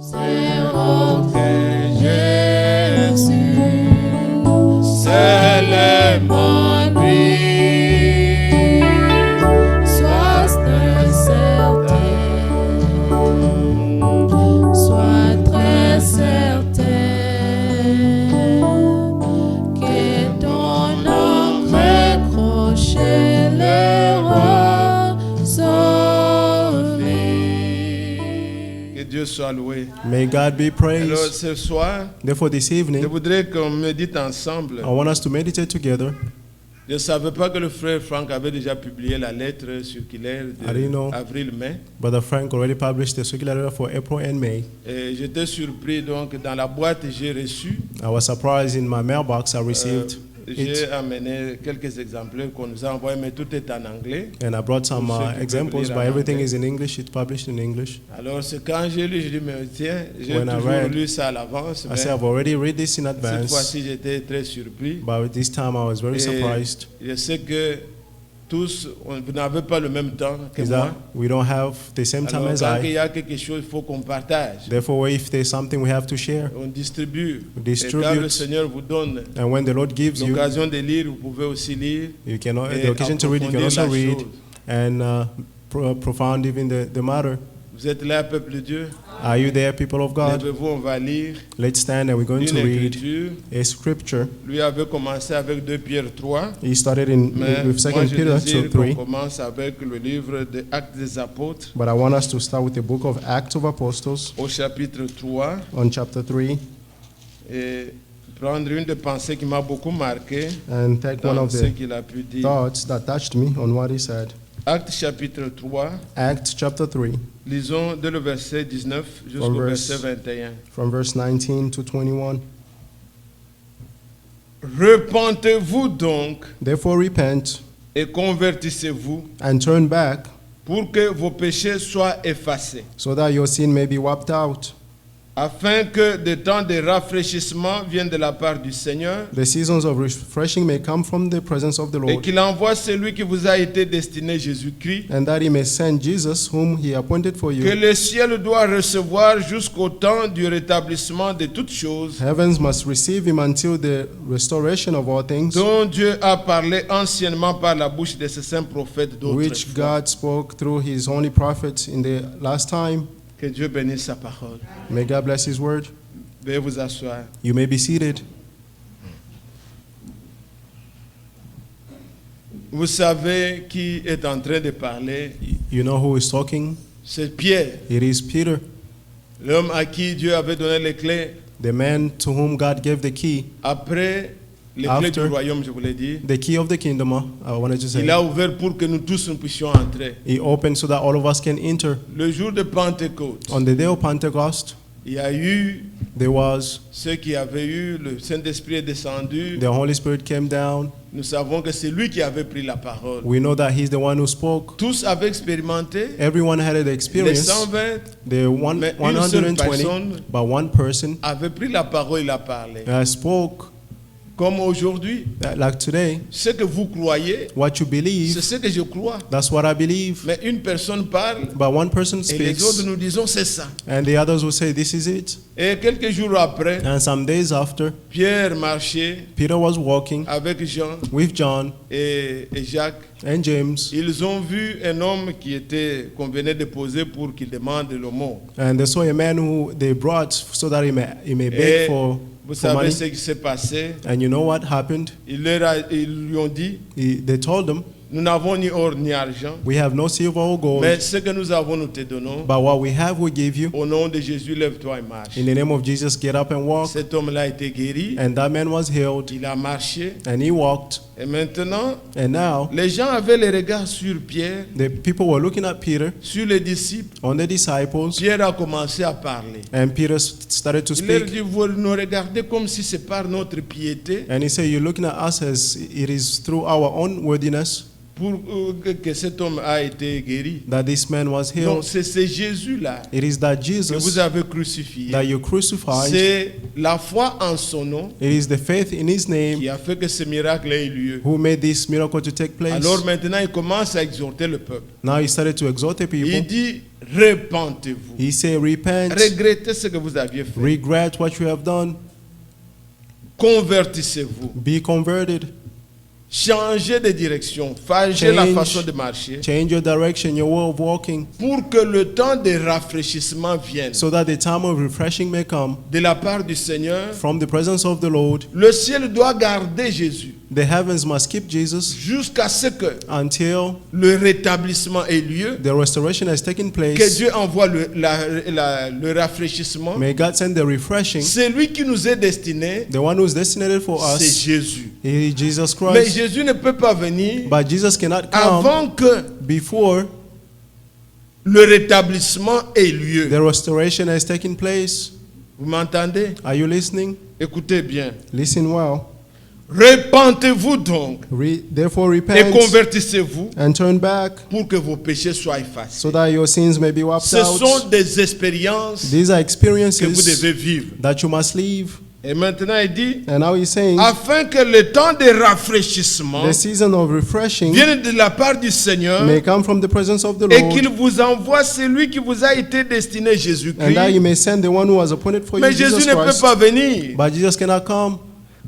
Zéro que Jésus, seulement lui, sois très certain que ton nom recroché les roseaux. Que Dieu soit loué. May God be Alors praised. ce soir, Therefore, this je evening, voudrais qu'on médite ensemble. I want us to meditate together. Je ne savais pas que le frère Franck avait déjà publié la lettre circulaire I didn't know. d'avril-mai. Brother Frank already published the circular letter for April and May. Et j'étais surpris, donc dans la boîte j'ai reçu, I was surprised in my mailbox I received j'ai it, amené quelques exemplaires qu'on nous a envoyés, mais tout est en anglais. and I brought some Pour ceux qui peuvent examples, lire but en everything anglais. is in English. It's published in English. Alors c'est quand j'ai lu, je dis, mais tiens, j'ai When I toujours read, lu ça à l'avance, I mais said I've already read this in cette advance, fois-ci j'étais très surpris. but this time I was very Et surprised. je sais que tous, vous n'avez pas le même temps que Is moi. that we don't have the same time Alors as quand il I. y a quelque chose, il faut qu'on partage. Therefore, if there's something we have to share, On distribue. we Et quand le distribute. Seigneur vous donne And when the Lord gives you, l'occasion de lire, vous pouvez aussi lire. you can et the occasion to read. You can approfondir also la read chose. and profound even the matter. Vous êtes là, peuple de Dieu. Are you there, people of God? Lèvez-vous, on va lire Let's stand and we're going une to read écriture. a scripture. Lui avait commencé avec 2 Pierre 3. He started Mais with moi, 2 je Peter désire 2:3, qu'on commence avec le livre des Actes des Apôtres but I want us to start with the book of Acts of Apostles au chapitre 3 on chapter 3 et prendre une des pensées qui m'a beaucoup marqué and take one dans of ce the qu'il a pu dire. thoughts that touched me on what he said. Actes chapitre 3, Acts chapter 3 lisons de le verset 19 jusqu'au From verset verse- 21. from verse 19 to 21. Repentez-vous donc Therefore repent et convertissez-vous and turn back pour que vos péchés soient effacés, so that your sin may be wiped out, afin que des temps de rafraîchissement viennent de la part du Seigneur the seasons of refreshing may come from the presence of the et Lord, qu'il envoie celui qui vous a été destiné, Jésus-Christ, and that he may send Jesus whom he appointed for que you. le ciel doit recevoir jusqu'au temps du rétablissement de toutes choses, Heavens must receive him until the restoration of all things, dont Dieu a parlé anciennement par la bouche de ses saints prophètes which d'autrefois. God spoke through his only prophets in the last time. Que Dieu bénisse sa parole. May God bless his word. Veuillez vous asseoir. You may be seated. Vous savez qui est en train de parler? You know who is talking? C'est Pierre, It is Peter, l'homme à qui Dieu avait donné les clés the man to whom God gave the key après les clés After du royaume, je vous l'ai dit. of the kingdom. I wanted to Il say. a ouvert pour que nous tous nous puissions entrer. He opened so that all of us can enter. Le jour de Pentecôte, On the day of Pentecost, il y a eu there was ceux qui avaient eu, le Saint-Esprit est descendu. the Holy Spirit came down. Nous savons que c'est lui qui avait pris la parole. We know that he's the one who spoke. Tous avaient expérimenté. Everyone had the Les experience. 120 The Mais une seule 120, personne but one person avaient pris la parole, il a parlé. spoke. Comme aujourd'hui, Like today, ce que vous croyez, what you c'est believe, ce que je crois. that's what I believe. Mais une personne parle But one person et les autres speaks, nous disons c'est ça. and the others will say, this is it. Et quelques jours après, And some days after, Pierre marchait Peter was walking avec Jean with John et Jacques. and James, Ils ont vu un homme qu'on venait de poser pour qu'il demande le mot. and they saw a man who they brought so that he may Et beg for vous for savez money. ce qui s'est passé. And you know what happened? Ils lui ont dit, They told him, nous n'avons ni or ni argent, we have no silver or gold, mais ce que nous avons, nous te donnons. but what we have we give you. Au nom de Jésus, lève-toi et marche. In the name of Jesus, get up and walk. Cet homme-là a été guéri, And that man was healed, il a marché. and he walked. Et maintenant, And now, les gens avaient les regards sur Pierre, the people were looking at Peter, sur les disciples. on the disciples, Pierre a commencé à parler. and Peter started to Il leur speak. dit, vous nous regardez comme si c'est par notre piété, And he said, you're looking at us as it is through our own worthiness pour que cet homme a été guéri. that this man was Non, healed. c'est Jésus-là It is that que vous Jesus avez crucifié. that you crucified. C'est la foi en son nom It is the faith in his name qui a fait que ce miracle ait lieu. who made this miracle to take place. Alors maintenant, il commence à exhorter le peuple. Now he started to exhort the Il people. dit, repentez-vous. He said, repent, Regrettez ce que vous aviez fait. regret what you have done, Convertissez-vous. be converted, Changez de direction. Changez la Change. façon de marcher change your direction, your way of walking, pour que le temps de rafraîchissement vienne. so that the time of refreshing may come De la part du Seigneur, from the presence of the Lord. le ciel doit garder Jésus The heavens must keep Jesus jusqu'à ce que until le rétablissement ait lieu, the restoration has taken que place. Dieu envoie le rafraîchissement. May God send the refreshing. Celui qui nous est destiné, The one who is destined for c'est us Jésus. is Jesus Mais Christ. Jésus ne peut pas venir But Jesus cannot come avant que before le rétablissement ait lieu. the restoration has taken place. Vous m'entendez? Are you listening? Écoutez bien. Listen well. Repentez-vous donc Therefore et repent convertissez-vous and turn back pour que vos péchés soient effacés. so that your sins may be wiped Ce sont out. des expériences These are que vous experiences devez vivre. that you must live. Et maintenant, il dit, And now he's saying afin que le temps de rafraîchissement the season of refreshing vienne de la part du Seigneur may come from the presence of the et qu'il Lord, vous envoie celui qui vous a été destiné, and that Jésus-Christ. you may send the one who was appointed for you, Mais Jésus Jesus ne peut Christ. pas venir. But Jesus cannot come.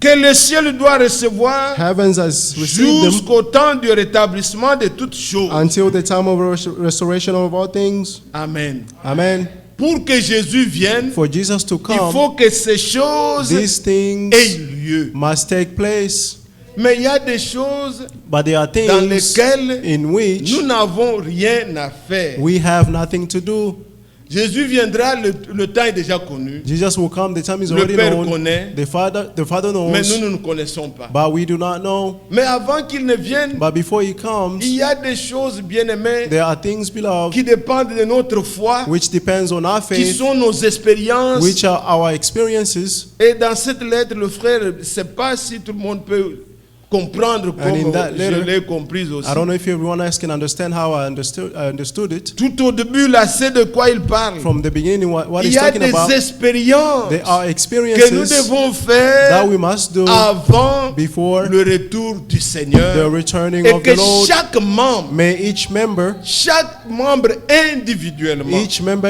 Que le ciel doit recevoir Heavens has received them jusqu'au temps du rétablissement de toutes choses. until the time of restoration of all things. Amen. Amen. Pour que Jésus vienne, For Jesus to il come, faut que ces choses these things aient lieu. must take place. Mais il y a des choses But there are dans things lesquelles in which nous n'avons rien à faire. we have nothing to do. Jésus viendra, le temps est déjà connu. Jesus will come, the time is Le already Père known. connaît, The Father mais knows, nous ne connaissons pas. but we do not know. Mais avant qu'il ne vienne, But before he comes, il y a des choses, bien-aimées, there are things, beloved, qui dépendent de notre foi, which depends on our qui faith, sont nos expériences. which are our experiences. Et dans cette lettre, le frère, je ne sais pas si tout le monde peut comprendre And in comme that je letter, l'ai compris aussi. I don't know if everyone else can understand how I understood it. Tout au début, là, c'est de quoi il parle. From the beginning, what Il he's y a talking des about, expériences there are que nous experiences devons that faire we must do avant before le retour du the Seigneur. returning Et of que the Lord. chaque membre Chaque member individuellement,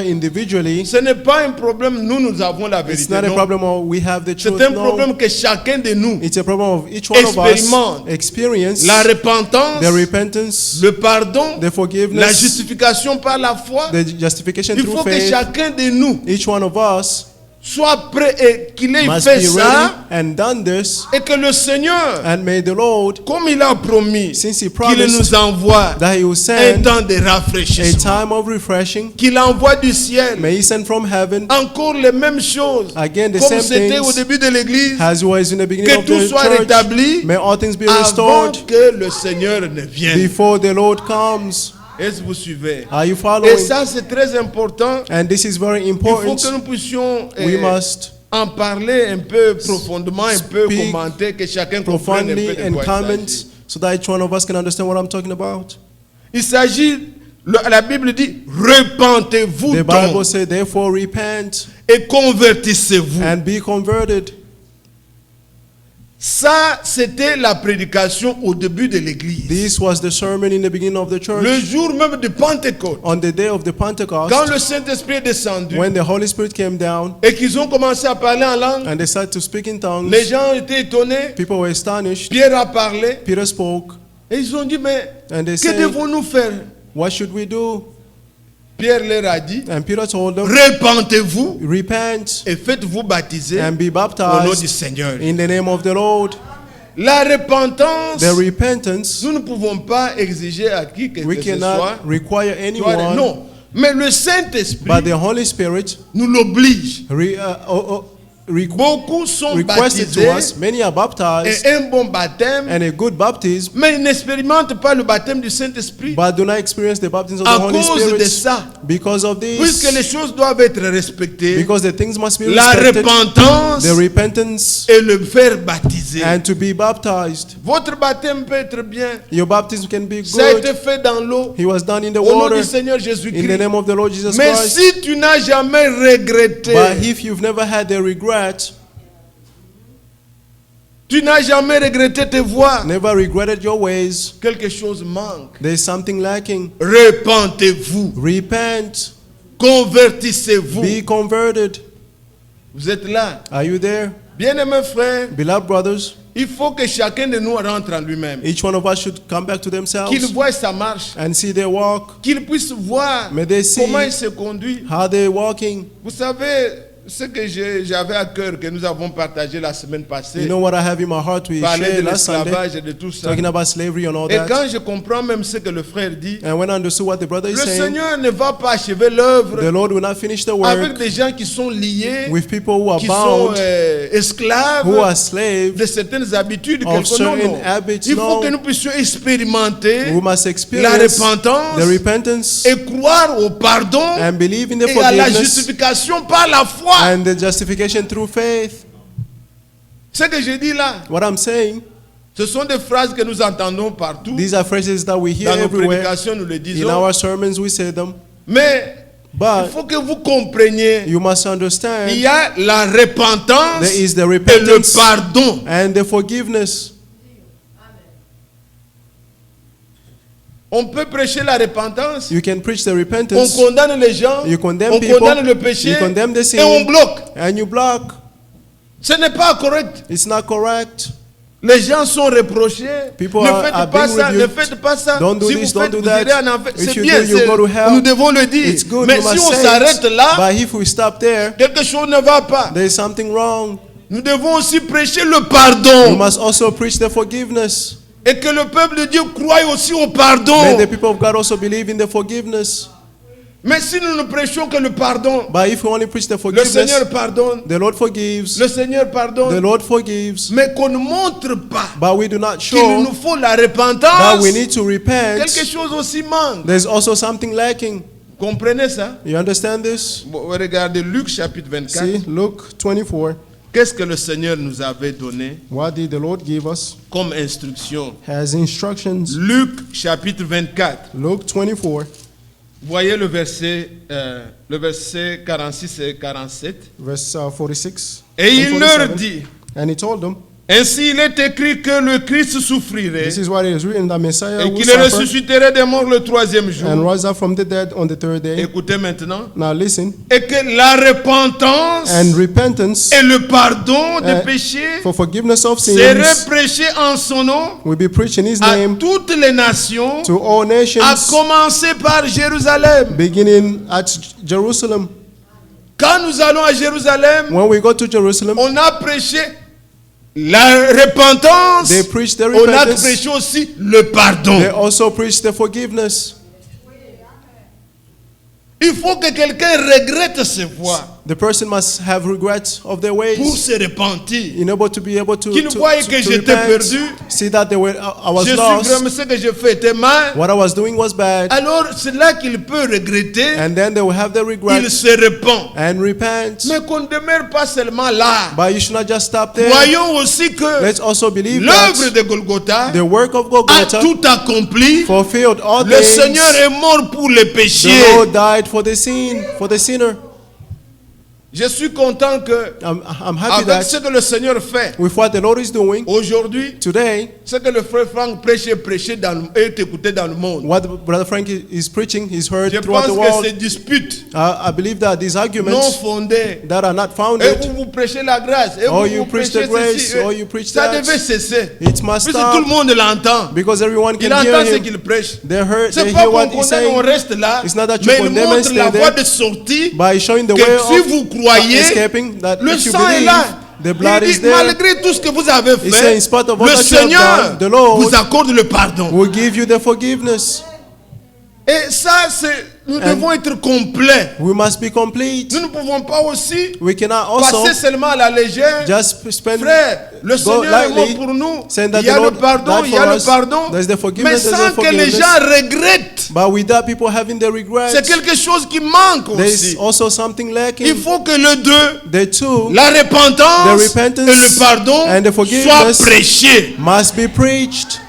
individually, ce n'est pas un problème, nous avons la it's vérité. not a Non. problem of we have the truth. C'est un No. problème que chacun de nous, It's a problem of each one of us Expérimente experience la repentance, the repentance, le pardon, the la forgiveness, justification par la foi. the justification Il through faut que faith. chacun de nous Each one of us soit prêt et qu'il ait must fait be ready ça and done this, et que le Seigneur, and may the Lord, comme il a promis, since He qu'il promised nous envoie that He will un send temps de a rafraîchissement, time of refreshing, qu'il envoie du ciel may He send from heaven encore les mêmes choses, again the comme same c'était au things début de l'église, as was in the beginning que of tout the soit church. rétabli May all things be avant restored que le Seigneur ne vienne. before the Lord comes. Est-ce que vous suivez? Are you Et following? ça, c'est très important. And this is very Il faut important. que nous puissions We must en parler un peu profondément, un peu speak commenter, que chacun comprenne un peu profoundly de and quoi il comment s'agit. so that each one of us can understand what I'm talking about. Il s'agit, la Bible dit, repentez-vous The Bible donc says, therefore repent et convertissez-vous. and be converted. Ça, c'était la prédication au début de l'église. This was the sermon in the beginning of the Le church. jour même de Pentecôte, On the day of the Pentecost, quand le Saint-Esprit est descendu when the Holy Spirit came down et qu'ils ont commencé à parler en langue, and they started to speak in tongues, les gens étaient étonnés. people were astonished. Pierre a parlé Peter spoke et ils ont dit, mais and they que said, devons-nous faire? what should we do? Pierre leur a dit, And Peter told them, repentez-vous repent et faites-vous baptiser and be au nom du baptized Seigneur. in the name of the Lord. La repentance, The repentance, nous ne pouvons pas exiger à qui que we ce cannot soit. require anyone, Non, mais le Saint-Esprit but the Holy Spirit nous l'oblige. Beaucoup sont requested to baptisés us. Many are baptized et un bon baptême, and a good baptism, mais ils n'expérimentent pas le baptême du Saint-Esprit but do not experience the baptism of à the Holy cause de Spirit ça. because of Puisque les this. choses doivent être respectées, Because the things must be la respected, repentance the repentance, et le faire baptiser. and to be baptized. Votre baptême peut être bien. Your baptism can be Ça a été good. fait dans l'eau, He was done in the au nom water du Seigneur in the Jésus-Christ. name of the Lord Jesus Mais Christ. si tu n'as jamais regretté, But if you've never had the regret, tu n'as jamais regretté tes voies, never regretted your ways, quelque chose manque. there's something lacking. Repentez-vous, Repent, convertissez-vous. be converted. Vous êtes là. Are you there? Bien-aimés frères, Beloved brothers, il faut que chacun de nous rentre en lui-même. each one of us should come back to Qu'il themselves voie sa marche, and see their walk, qu'il puisse voir May they see comment il se conduit. how they're walking. Vous savez, ce que j'avais à cœur, que nous avons partagé la semaine You passée, know what I have in my heart? We parler de shared last Sunday, l'esclavage et de tout ça. talking about slavery and all Et that. quand je comprends même ce que le frère dit, And when I understood what the brother le is saying, Seigneur ne va pas achever the l'œuvre Lord will not finish the avec work des gens qui sont liés, with people who are qui sont bound, esclaves who are slaves. de certaines habitudes. of Non, non. certain habits. Il faut No. que nous puissions expérimenter We must la experience repentance the repentance et croire au pardon and believe in the et à la forgiveness justification par la foi. and the justification through faith. Ce que je dis là, What I'm saying, ce sont des phrases que nous entendons partout. these are phrases that we hear Dans nos everywhere. prédications, nous le In disons. our sermons, we say them. Mais il But faut que vous compreniez, you must il understand y a la repentance there is the et le repentance pardon. and the forgiveness. On peut prêcher la repentance, You can preach the on repentance condamne les gens, You condemn on people, condamne le péché you condemn the sin. et on bloque. and you block. Ce n'est pas correct. It's not correct. Les gens sont reprochés. People Ne are faites pas being ça, ne rebuked. faites pas ça. Don't do Si this, vous don't faites, do vous that. irez en enfer. If C'est you bien, do, you go to hell. nous devons le dire. It's good, Mais we si must on say s'arrête it. là, But if we stop there, quelque chose ne va pas. there's something wrong. Nous devons aussi prêcher le We pardon. must also preach the forgiveness. Et que le peuple de Dieu croie aussi au pardon. May the people of God also believe in the forgiveness. Mais si nous ne prêchons que le pardon, But if we only preach the le forgiveness, Seigneur pardonne, the Lord forgives. le Seigneur The pardonne, Lord forgives. mais qu'on ne montre pas But we do not qu'il show nous faut la that repentance, we need to repent. quelque chose aussi manque. There's also something lacking. Comprenez ça? You understand this? Bon, regardez Luc chapitre 24. See, Luke 24. Qu'est-ce que le Seigneur nous avait donné What did the Lord give us comme instruction? as instructions? Luc chapitre 24. Luke 24, Voyez le verset 46 et 47. verse 46. Et il and leur 47. dit, And he told them, ainsi il est écrit que le Christ souffrirait this is what it is written, that Messiah et will qu'il suffer ressusciterait des morts le troisième and jour. rise up from the dead on the third day. Écoutez maintenant. Now listen, Et que la repentance and repentance et le pardon des uh, péchés for forgiveness of seraient sins prêchés en son nom will be preached in his à name toutes les nations, to all à nations, commencer par Jérusalem. beginning at Jerusalem. Quand nous allons à Jérusalem, When we go to Jerusalem, on a prêché la repentance, they preach the on a repentance. prêché aussi le pardon. They also preach the forgiveness. Il faut que quelqu'un regrette ses voies The person must have regrets of their pour ways se repentir. in order to be able to, Qu'il voyait que j'étais repent. perdu. See that they were, I was Je suis lost. vraiment ce que j'ai fait était mal. What I was doing was bad. Alors c'est là qu'il peut regretter. And then they will have the Il regrets se repent. and repent. Mais qu'on ne demeure pas seulement là. But you should not just stop there. Voyons aussi que Let's also believe l'œuvre that de Golgotha the work of a Golgotha tout accompli. fulfilled all Le things. Seigneur est mort pour les The péchés. Lord died for the sin, for the sinner. Je suis content que I'm happy avec ce that que le Seigneur fait with what the Lord is doing aujourd'hui, today, ce que le frère Franck prêche est écouté dans le monde. what Brother Frank is preaching is heard Je throughout pense the que world. ces disputes I believe that these non arguments fondées, that are not et founded, vous prêchez la grâce, et or vous you preach prêchez the grace, ceci, or you preach ça that, devait cesser. it must Puisque tout le stop monde l'entend. because everyone Il can hear entend ce him. qu'il prêche. They heard, C'est they pas hear qu'on what he's condamne, on saying, reste là, It's not that you mais il condemn and montre stay la there. voie de sortie. by showing the Que way si vous of croyez, escaping, that Le if you sang est believe, là. the blood Il is dit, there, malgré tout ce que vous avez He said, fait, in spite of all le that you have Seigneur done, the Lord vous accorde le pardon. will give you the forgiveness. Et ça, c'est Nous And devons être complets. we must be complete. Nous ne pouvons pas aussi We cannot also passer seulement à la légère. just spend Frère, le go Seigneur est mort lightly, pour nous. saying that Il y a the le Lord pardon, died il y a for le us. pardon. There's the Mais forgiveness, there's sans the que les forgiveness. gens regrettent. But without people having the regrets, C'est quelque chose qui manque there is aussi. also something Il lacking. faut que les deux, The two la repentance The repentance et le pardon, and the soient forgiveness prêchés. must be preached.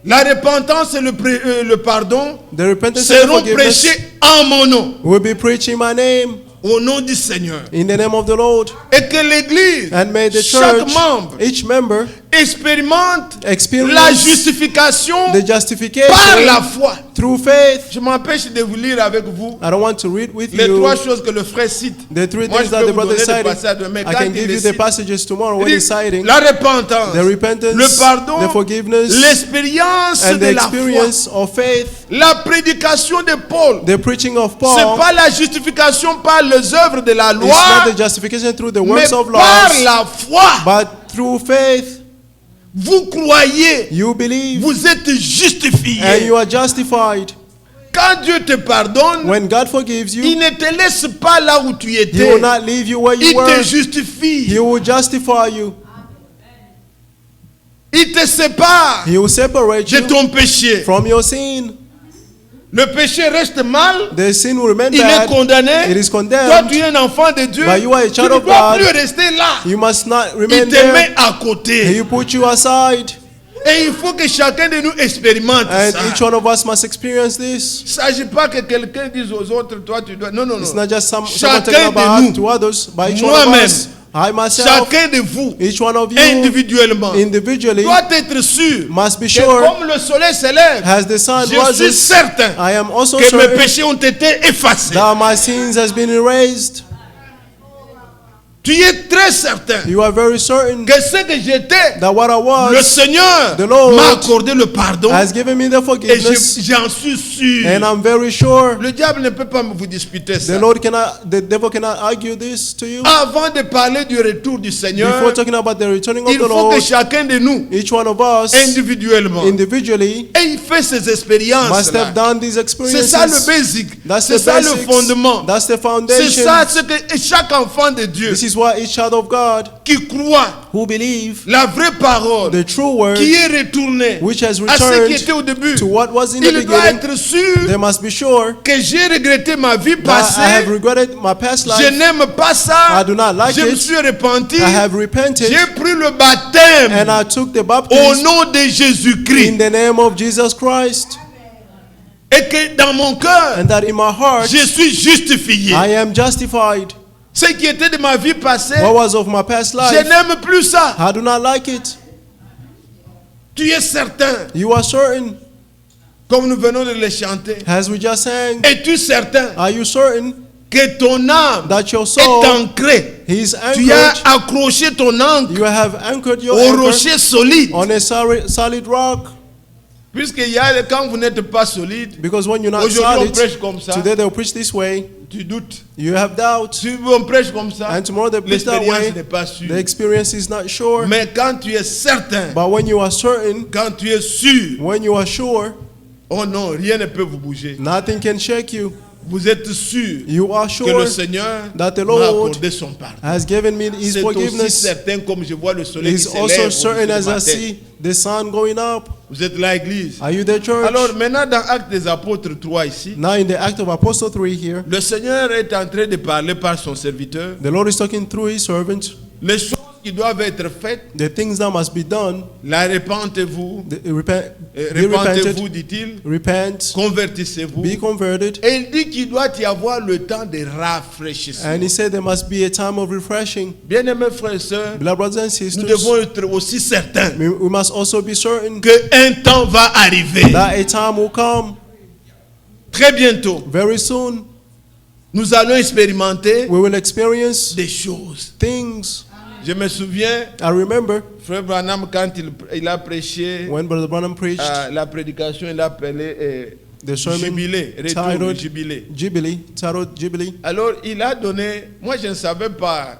La repentance et le pardon The repentance and the seront forgiveness prêchés en mon nom, will be preached in my name, au nom du Seigneur. in the name of the Lord. Et que l'Église, And may the chaque church, membre, each member, expérimente la experience justification the par la justification foi. through faith. Je m'empêche de vous lire avec vous I don't want to read with les you trois choses que le frère cite. the three Moi, things je that peux the vous brother donner is des citing. passages, mais I quand can il give les you the cite, passages tomorrow il when dit, he's citing. la repentance, The repentance, le pardon, the forgiveness, l'expérience and de the la foi. experience of faith. La prédication de Paul, The preaching of c'est Paul pas la justification par les œuvres de la is loi, not the justification through the mais works of par laws, la foi. but through faith. Vous croyez, You believe vous êtes and justifié. you are justified. Quand Dieu te pardonne, When God forgives il you, ne te laisse pas là où tu He étais. will not leave you where you Il were. te justifie. He will justify you. Il te sépare He will separate de you ton péché. from your sin. Le péché reste mal. The sin will remain Il est bad. condamné. It is Toi, condemned. tu es un enfant de Dieu. But you are a Tu child ne of dois God. plus rester là. You must not Il remain te there. met à côté. He put you aside. Et il faut que chacun de nous expérimente And ça. each one of us must experience this. Il ne s'agit pas que quelqu'un dise aux autres, toi tu dois. Non, non, It's non. not just someone Chacun talking de about nous. to others, but each one of Moi-même. us. I myself, Chacun de vous, each one of you, individuellement, individually, doit être sûr must be que sure, comme le soleil s'élève, as the sun je suis rises, certain I am also que mes certain péchés ont été effacés. that my sins has been erased. Tu es très certain You are very certain que ce que j'étais, that what I le was Seigneur the Lord m'a accordé le pardon has given me the et forgiveness, j'en suis sûr. and I'm very sure Le diable ne peut pas vous disputer ça. the devil cannot argue this to you. Avant de parler du retour du Seigneur, Before talking about the returning of il the faut que Lord, chacun de nous, each one of us individuellement, individually et il fait ses expériences. must have done these C'est experiences. ça le basic. That's C'est the ça le basics. fondement. That's the C'est foundation. ça ce que chaque enfant de Dieu This is why each child of God qui croit who believe la vraie parole the true word qui est retournée which has à ce qui returned était au début, to what was in the il doit beginning, être sûr they must be sure que j'ai regretté ma vie that I have passée. regretted my past Je life. n'aime pas ça. I do not like Je me it. suis repenti. I have repented J'ai pris le baptême and I took the au baptism nom de in Jésus-Christ. the name of Jesus Christ, Et que dans mon cœur, and that in my heart je suis justifié. I am justified. Ce qui était de ma vie passée, What was of my past je life, n'aime plus ça. I do not like it. Tu es certain, You are certain, comme nous venons de le chanter. as we just sang. Es-tu certain Are you certain que ton âme that your est soul ancrée? is Tu as anchored? accroché ton ancre You have anchored your au anchor rocher solide. on a solid rock. Puisque quand vous n'êtes pas solide, Because when you're not aujourd'hui on solid, prêche comme ça, today they'll preach this way. tu doutes. You have doubts. Si on prêche comme ça, And tomorrow they preach that l'expérience way. n'est pas sûre. The experience is not sure. Mais quand tu es certain, But when you are certain, quand tu es sûr, when you are sure, oh non, rien ne peut vous bouger. nothing can shake you. Vous êtes sûr You are que le sure Seigneur that the m'a Lord accordé son pardon. has given me His C'est aussi forgiveness. certain comme je vois le soleil qui He's s'élève also au-dessus certain de as ma I tête. see the sun going up. Vous êtes là, Église. Are you the church? Alors maintenant dans Actes des Apôtres 3 ici, Now in the Act of Apostle 3 here, le Seigneur est en train de parler par son serviteur. the Lord is talking through His servant. Les choses qui doivent être faites, The things that must be done. la repentez-vous, Be repented. repentez-vous, dit-il, Repent. convertissez-vous. Be converted. Et il dit qu'il doit y avoir le temps de rafraîchissement. And He said there must be a time of refreshing. Bien-aimés frères et sœurs, Beloved brothers and nous sisters, devons être aussi certains we must also be certain qu'un temps va arriver. that a time will come Très bientôt, very soon. nous allons expérimenter We will experience des choses. things. Je me souviens, I remember frère Branham, quand il a prêché when Brother Branham preached la prédication, il l'appelait the sermon jubilé, retour du titled jubilé. Jubilee, titled Jubilee. Alors, il a donné, moi je ne savais pas,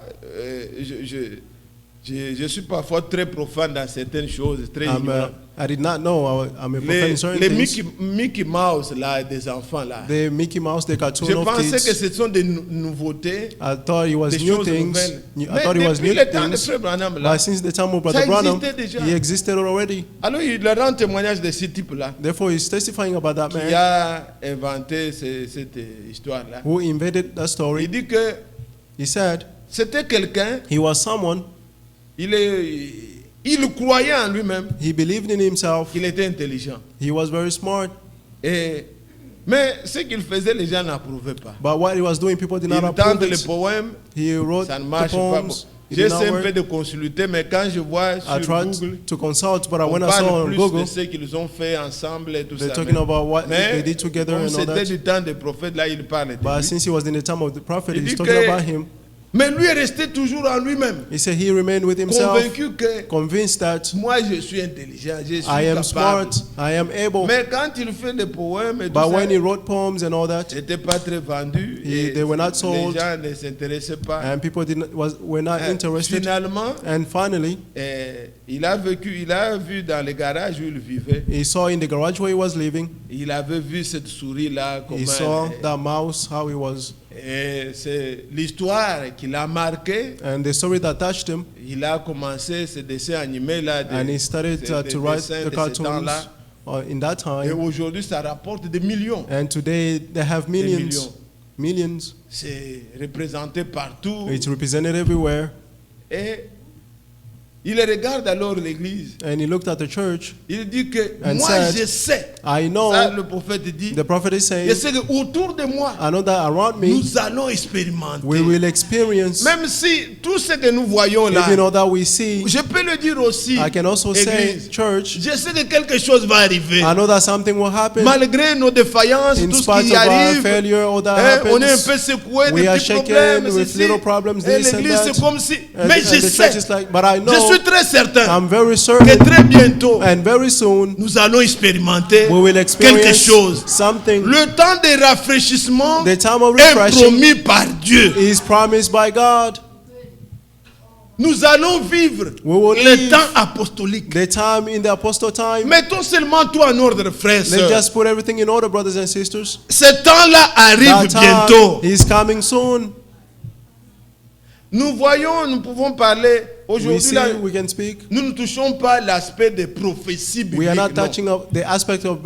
Je suis parfois très profane dans certaines choses, très ignorant. I did not know I'm a prophet in Les certain things. Mickey Mouse, là, des enfants, là. The Mickey Mouse, the cartoon Je of pensais que kids. ce sont des nouveautés, I thought it was des new choses things. nouvelles. I Mais thought it was depuis new le temps de things. Frère Branham, là, But since the time of Brother ça Branham, existait déjà. he existed already. Alors il leur rend témoignage de ce type-là, Therefore, he's testifying about that qui man a inventé cette histoire-là. who invented that Il story. dit que He said c'était quelqu'un, he was someone, il croyait en lui-même he believed in himself, qu'il était intelligent. he was very smart. Mais ce qu'il faisait, les gens n'approuvaient pas. But what he was doing, people did Il not approve tente les it. poèmes, He wrote ça ne the marche pas. poems. It did J'essaie not un peu work. de consulter, mais quand je vois I sur tried Google, to consult, but on when I saw parle on plus Google, de ce qu'ils ont fait ensemble et tout they're ça. talking about what Mais they did together comme and all c'était that. du temps des prophètes, là, il parle de But lui. since he was in the time of the prophet, Il he's dit talking que- about him. Mais lui est resté toujours en lui-même, He said he remained with himself, convaincu que convinced that moi je suis intelligent, je suis I am capable. smart, I am able. Mais quand il fait des poèmes et tout But ça, when he wrote poems and all that, c'était pas très vendu et they were not les sold. gens ne s'intéressaient pas. and people were not interested, Finalement, and finally, il a vu dans le garage où il vivait, he saw in the garage where he was living, il avait vu cette souris-là, he comment saw that mouse, how he was, et c'est l'histoire qui l'a marqué. and the story that touched him, Il a commencé ce dessin animé là, and he started to write the cartoons in that Et time. aujourd'hui, ça rapporte des millions. And today they have millions, millions. millions. C'est représenté partout. It's represented everywhere. Et il regarde alors l'église. And he looked at the church. Il dit que And moi said, je sais. I know, Ça, le prophète dit. the prophet is Je saying, sais que autour de moi, I know that around me, nous allons expérimenter. we will experience, Même si tout ce que nous voyons là, even all that we see. je peux le dire aussi, I can also say, église, church, je sais que quelque chose va arriver. I know that something will happen. Malgré nos défaillances, In tout ce spite qui of our arrive, failure, all that hein, on est un happens. peu secoué, We des are petits shaken problèmes, with ceci. little problems, Et this and l'église, that. c'est comme si... And Mais je the sais, church is like, but I je know, suis très certain I'm very que certain, très bientôt, and very soon, nous allons expérimenter we will quelque experience chose. something. Le temps de rafraîchissement The time of est refreshing promis par Dieu. is promised by God. Nous allons vivre We will le live temps apostolique. the time in the apostle time. Mettons seulement tout en ordre, frères et Let's sœurs. just put everything in order, brothers and sisters. Ce temps-là arrive That bientôt. time is coming soon. Nous voyons, nous pouvons parler We aujourd'hui. see, Là, we can speak. nous ne touchons pas l'aspect des prophéties We are bibliques. not non. touching up the aspect of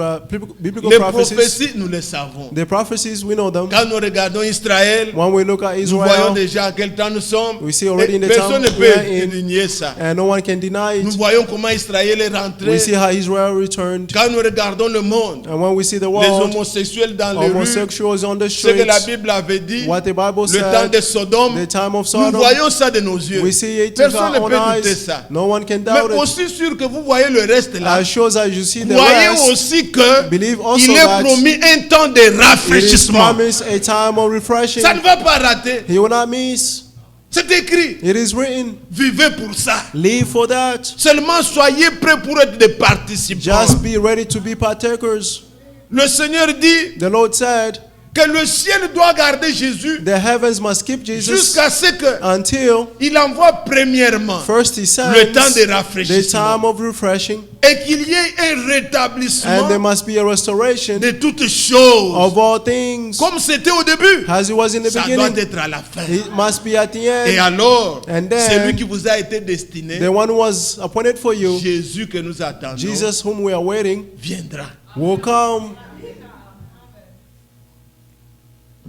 biblical Les prophecies. prophéties, nous les savons. The prophecies, we know them. Quand nous regardons Israël, When we look at nous voyons Israel, déjà à quel temps nous sommes. we see already Et in the personne ne time we are peut in, nier ça. and no one can deny Nous it. voyons comment Israël est rentré. We see how Israel returned. Quand nous regardons le monde, And when we see the les world, homosexuels dans les rues, homosexuals on the ce que la streets, Bible avait dit, what the Bible le temps said, de Sodome, the time of nous Sodom, voyons ça de nos yeux. we see it with Personne ne our peut own douter eyes. ça. No one can Mais doubt it. aussi sûr que vous voyez le reste là. As sure as you see the Voyez rest, aussi que believe also il est that promis un temps de it is rafraîchissement. promised a time of refreshing. Ça ne va pas rater. He will not miss. C'est écrit. It is written. Vivez pour ça. Live for that. Seulement soyez prêts pour être des participants. Just be ready to be partakers. Le Seigneur dit The Lord said, que le ciel doit garder Jésus the heavens must keep Jesus jusqu'à ce que until il envoie premièrement first he sends le temps de the rafraîchissement time of refreshing, et qu'il y ait un and there rétablissement must be a restoration de toutes choses. of all things. Comme c'était au début, As it was in the ça doit beginning, être à la fin. it must be at the Et end. alors, And then, celui qui vous a été destiné, The one who was appointed for you, Jésus que nous attendons, Jesus whom we are waiting, viendra. will come.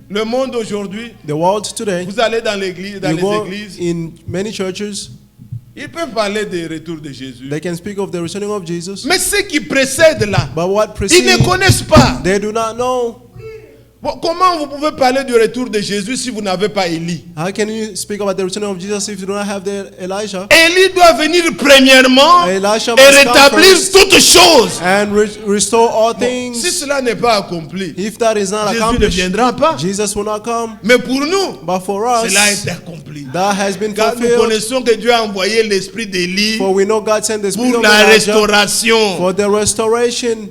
Le monde aujourd'hui, The world today, vous allez dans l'église, dans you les go églises, in many churches, ils peuvent parler du retour de Jésus. they can speak of the returning of Jesus, Mais ce qui précède là, but what ils precedes, ne connaissent pas. they do not know. Bon, comment vous pouvez parler du retour de Jésus si vous n'avez pas Élie? How can you speak about the returning of Jesus if you do not have the Elijah? Élie doit venir premièrement Elisha et must come rétablir first toutes choses. and restore all Si things. cela n'est pas accompli, If that is not Jésus ne accomplished, viendra pas. Jesus will not come. Mais pour nous, But for us, cela a été accompli. that has been Car nous fulfilled. connaissons que Dieu a envoyé l'esprit d'Élie For we know God sent the Spirit pour of la Elijah restauration. for the restoration.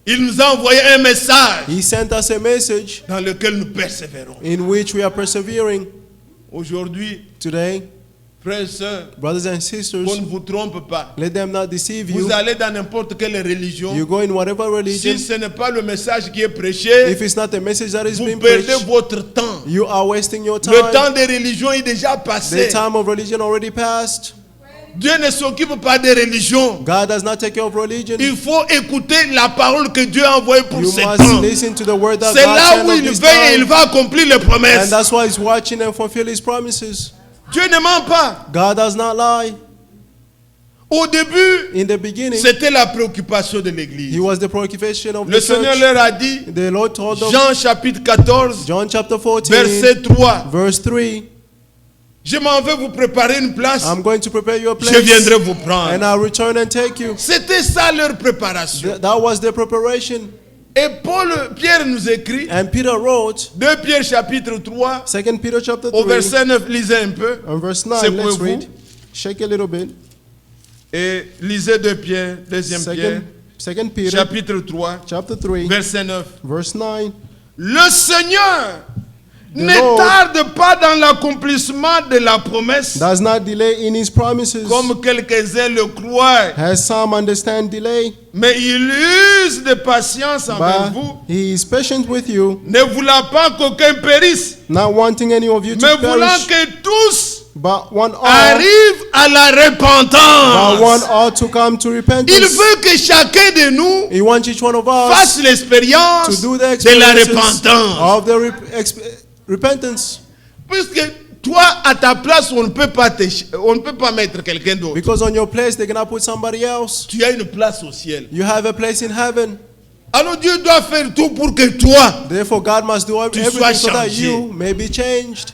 Il nous a envoyé un message He sent us a message dans lequel nous persévérons. in which we are persevering Aujourd'hui, today. Frères et sœurs, Brothers and qu'on sisters, ne vous trompe pas. let them not deceive Vous you. allez dans n'importe quelle religion. You go in whatever religion. Si ce n'est pas le message qui est prêché, If it's not the message that is vous being perdez preached, votre temps. you are wasting your Le time. temps des religions est déjà passé. The time of religion already passed. Dieu ne s'occupe pas des religions. God does not take care of religion. Il faut écouter la parole que Dieu a envoyée pour You ses must temps. listen to the word that C'est God là sent où of il this veille et il time. va accomplir les And promesses. that's why he's watching and fulfill his promises. Dieu ne ment pas. God does not lie. Au début, In the beginning, c'était la préoccupation de he l'église. was the preoccupation of Le the Seigneur church. leur a dit, The Lord told them, Jean chapitre 14, John chapter 14, verset 3, verse 3, je m'en vais vous préparer une place, I'm going to prepare your je place, viendrai vous and prendre. I'll return and take you. C'était ça leur préparation. That was the preparation. Et Pierre nous écrit, And Peter wrote, 2 Pierre chapitre 3, 2 Peter chapter au 3, verset 9, lisez un peu, and verse 9, let's Secouez-vous. read. Shake a little bit. et lisez 2 Pierre, 2 Pierre, Second Peter chapitre 3, chapter 3, verset 9. verse 9. Le Seigneur ne Lord tarde pas dans l'accomplissement de la promesse, Does not delay in his promises, comme quelques-uns le croient, as some understand delay, mais il use de patience envers but vous, he is patient with you, ne voulant pas qu'aucun périsse, not wanting any of you to mais voulant perish, que tous but one arrivent à la repentance. all to come to Il repentance. veut que chacun de nous He wants each one of fasse us l'expérience to do the de la experiences repentance. of the repentance. Puisque toi, à ta place, on ne peut pas mettre quelqu'un d'autre. Because on your place, they're going to put somebody else. Tu as une place au ciel. You have a place in heaven. Alors Dieu doit faire tout pour que toi, Therefore, God must do Tu everything sois so that changé. you may be changed.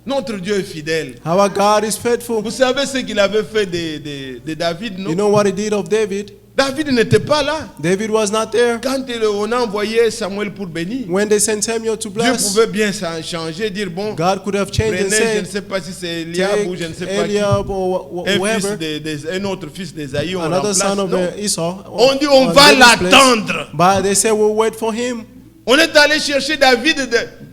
notre Dieu est fidèle. Our God is faithful. Vous savez ce qu'il avait fait de David, non? You know what he did of David? David n'était pas là. David was not there. Quand on a envoyé Samuel pour bénir, When they sent Samuel to Dieu bless, pouvait bien changer, dire bon, God could have changed and prenez, je ne said, sais pas si c'est Eliab ou je ne sais take pas qui, Eliab or whoever, un autre fils d'Esaïe, on another remplace. son of Non. Esau. On dit on va l'attendre. But they said, we'll wait for him. On est allé chercher David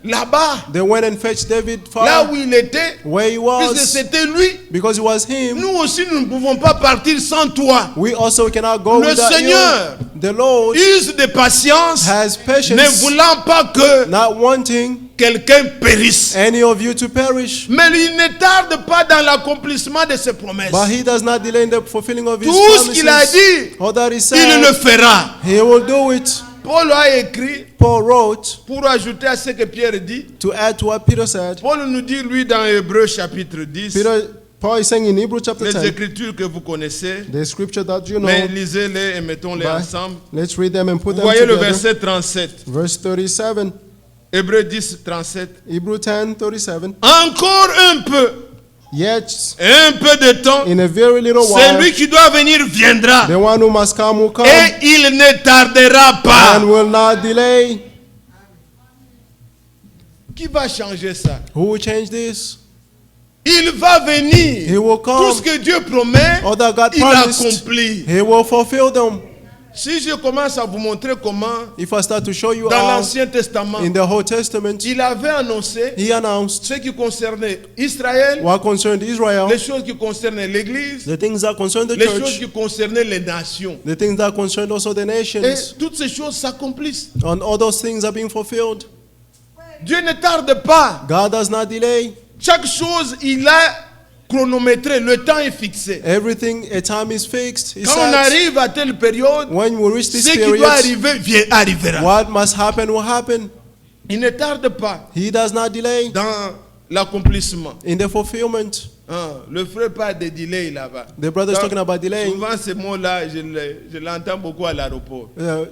là-bas, They went and fetched David là far où il était, where he puisque was, c'était lui. because it was him. Nous aussi, nous ne pouvons pas partir sans toi. We also cannot go Le without Seigneur you. The Lord use de patience, has ne patience, voulant pas que not wanting quelqu'un périsse. any of you to perish. Mais il ne tarde pas dans l'accomplissement de ses promesses. But he does not delay in the fulfilling of his Tout ce qu'il a promises. dit, All that he il said, le fera. he will do it. Paul a écrit, Paul wrote, pour ajouter à ce que Pierre dit, to add to what Peter said, Paul nous dit, lui, dans Hébreux chapitre 10, Paul is saying in Hebrews chapter les 10, écritures que vous connaissez, the scripture that you know, mais lisez-les et mettons-les but ensemble. let's read them and put Vous them voyez le together. verset 37, Verse 37, Hébreux 10, 37. Hebrews 10, 37. Encore un peu de temps, In a very little celui while, qui doit venir viendra, the one who must come will come, et il ne tardera pas. and will not delay. Qui va changer ça? Who will change this? Il va venir. He will come. Tout ce que Dieu promet, All that God il promised, accomplit. he will fulfill them. Si je commence à vous montrer comment, If I start to show you dans how, l'Ancien Testament, in the Old Testament, il avait annoncé he announced ce qui concernait Israël, what concerned Israel, les choses qui concernaient l'Église, the things that concern the les choses church, qui concernaient les nations. the things that concern also the Et nations, toutes ces choses s'accomplissent. and all those things are being fulfilled. Dieu ne tarde pas. God does not delay. Chaque chose, il a chronométré. Le temps est fixé. Everything, a time is fixed. He Quand on said, arrive à telle période, when we reach this ce qui doit period, arriver arrivera. what must happen will happen. Il ne tarde pas He does not delay dans l'accomplissement. in the fulfillment. Hein, le frère parle de delay là-bas. The brother is Donc, talking about delaying. souvent, ce mot-là, je l'entends beaucoup à l'aéroport.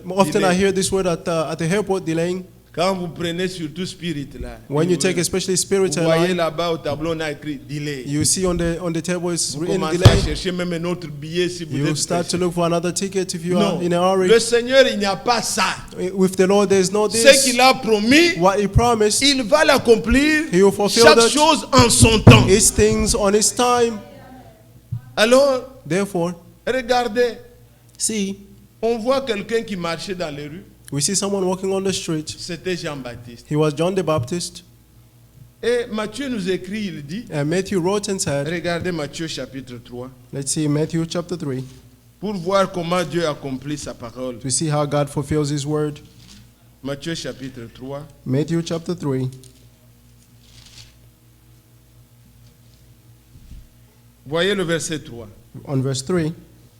Often Delay. I hear this word at the airport, delaying. Quand vous prenez surtout Spirit, là, When you vous, take especially vous spiritual voyez line, là-bas au tableau, on a écrit delay. you see on the table it's Vous written commencez à delay. chercher même un autre billet si vous You êtes start to pressé. look for another ticket if you Non, are in a hurry. le Seigneur, il n'y a pas ça. With the Lord, there is no Ce this. qu'il a promis, What He promised, il va l'accomplir. He will fulfill Chaque that. chose en son temps. His things on His time. Alors, Therefore, regardez, see, on voit quelqu'un qui marchait dans les rues. we see someone walking on the street. C'était Jean-Baptiste. He was John the Baptist. Et Matthieu nous écrit, il dit, And Matthew wrote and said, regardez Matthieu chapitre 3, let's see Matthew chapter 3, pour voir comment Dieu accomplit sa parole. to see how God fulfills his word. Matthieu chapitre 3, Matthew chapter 3, voyez le verset 3. on verse 3.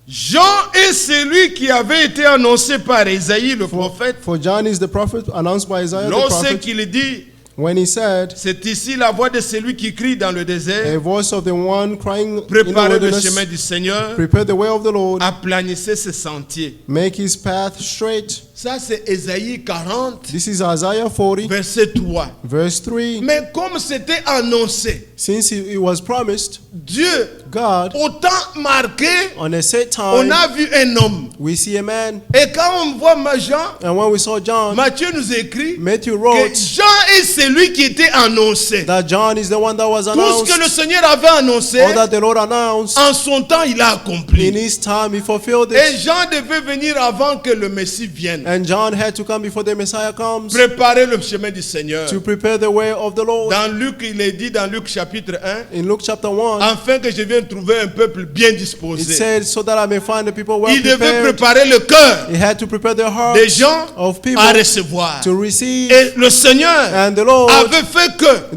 Jean est celui qui avait été annoncé par Isaïe le prophète For John is the prophet announced by Isaiah the prophet, lorsqu'il dit, when he said, c'est ici la voix de celui qui crie dans le a désert, voice of the one crying in the préparez le wilderness, chemin du Seigneur, prepare the way of the Lord, aplanissez ses sentiers. make his path straight. Ça c'est Isaïe 40, This is Isaiah 40, verset 3. verse 3. Mais comme c'était annoncé, Since it was promised, Dieu, God, au temps marqué, on a set on time, a vu un homme. we see a man. Et quand on voit Jean, And when we saw John, Matthieu nous écrit Matthew que wrote Jean est celui qui était annoncé. that John is the one that was Tout ce que le announced, Seigneur avait annoncé, all that the Lord announced. en son temps, il a In accompli. his time, he fulfilled Et it. Jean devait venir avant que le Messie vienne. And John had to come before the Messiah comes Préparer le chemin du Seigneur. to prepare the way of the Lord. Dans Luc, il est dit dans Luc chapitre 1, In Luke chapter 1, afin que je vienne trouver un peuple bien it disposé. said, so that I may find the people well Il devait prepared. préparer le cœur He had to prepare the des hearts gens of people à recevoir. to receive. Et le Seigneur And the Lord avait fait que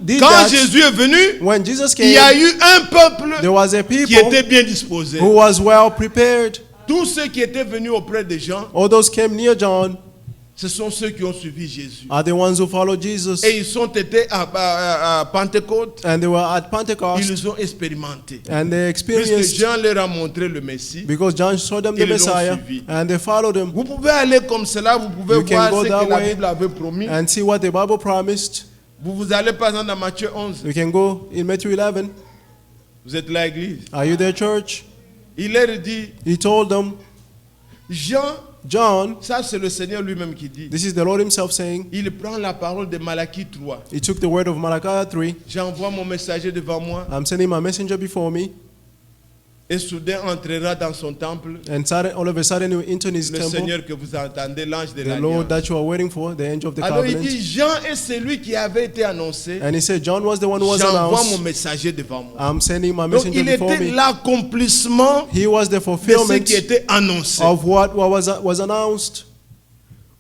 did quand that. Jésus est venu, When Jesus il y a came, eu un peuple there was a qui people était bien disposé. who was well prepared. Tous ceux qui étaient venus auprès des gens, All those came near John ce sont ceux qui ont suivi Jésus. are the ones who followed Jesus. Et ils ont été à Pentecôte, And they were at Pentecost. ils ont expérimenté. And they Puisque experienced, Jean leur a montré le Messie, because John showed them the Ils l'ont Messiah. suivi. And they followed him. vous pouvez aller comme cela, vous pouvez You can voir go ce that que la way. Bible avait promis. And see what the Bible promised. Vous allez par exemple dans Matthieu 11. You can go in Matthew 11. Vous êtes là, église. Are you there, church? Il leur dit, He told them, Jean, John, ça c'est le Seigneur lui-même qui dit. this is the Lord himself saying, Il prend la parole de Malachie 3. he took the word of Malachi 3. J'envoie mon messager devant moi I'm sending my messenger before me. et soudain entrera dans son temple And all of a sudden you enter his le temple. Seigneur que vous entendez, l'ange de The Lord l'Alliance. that you are waiting for, the angel of the Alors il covenant. dit, Jean est celui qui avait été annoncé. And he said, John was the one who was J'envoie mon announced. messager devant moi. I'm sending my Donc messenger il before était me. l'accomplissement He was the de ce fulfillment qui était annoncé. of what was announced.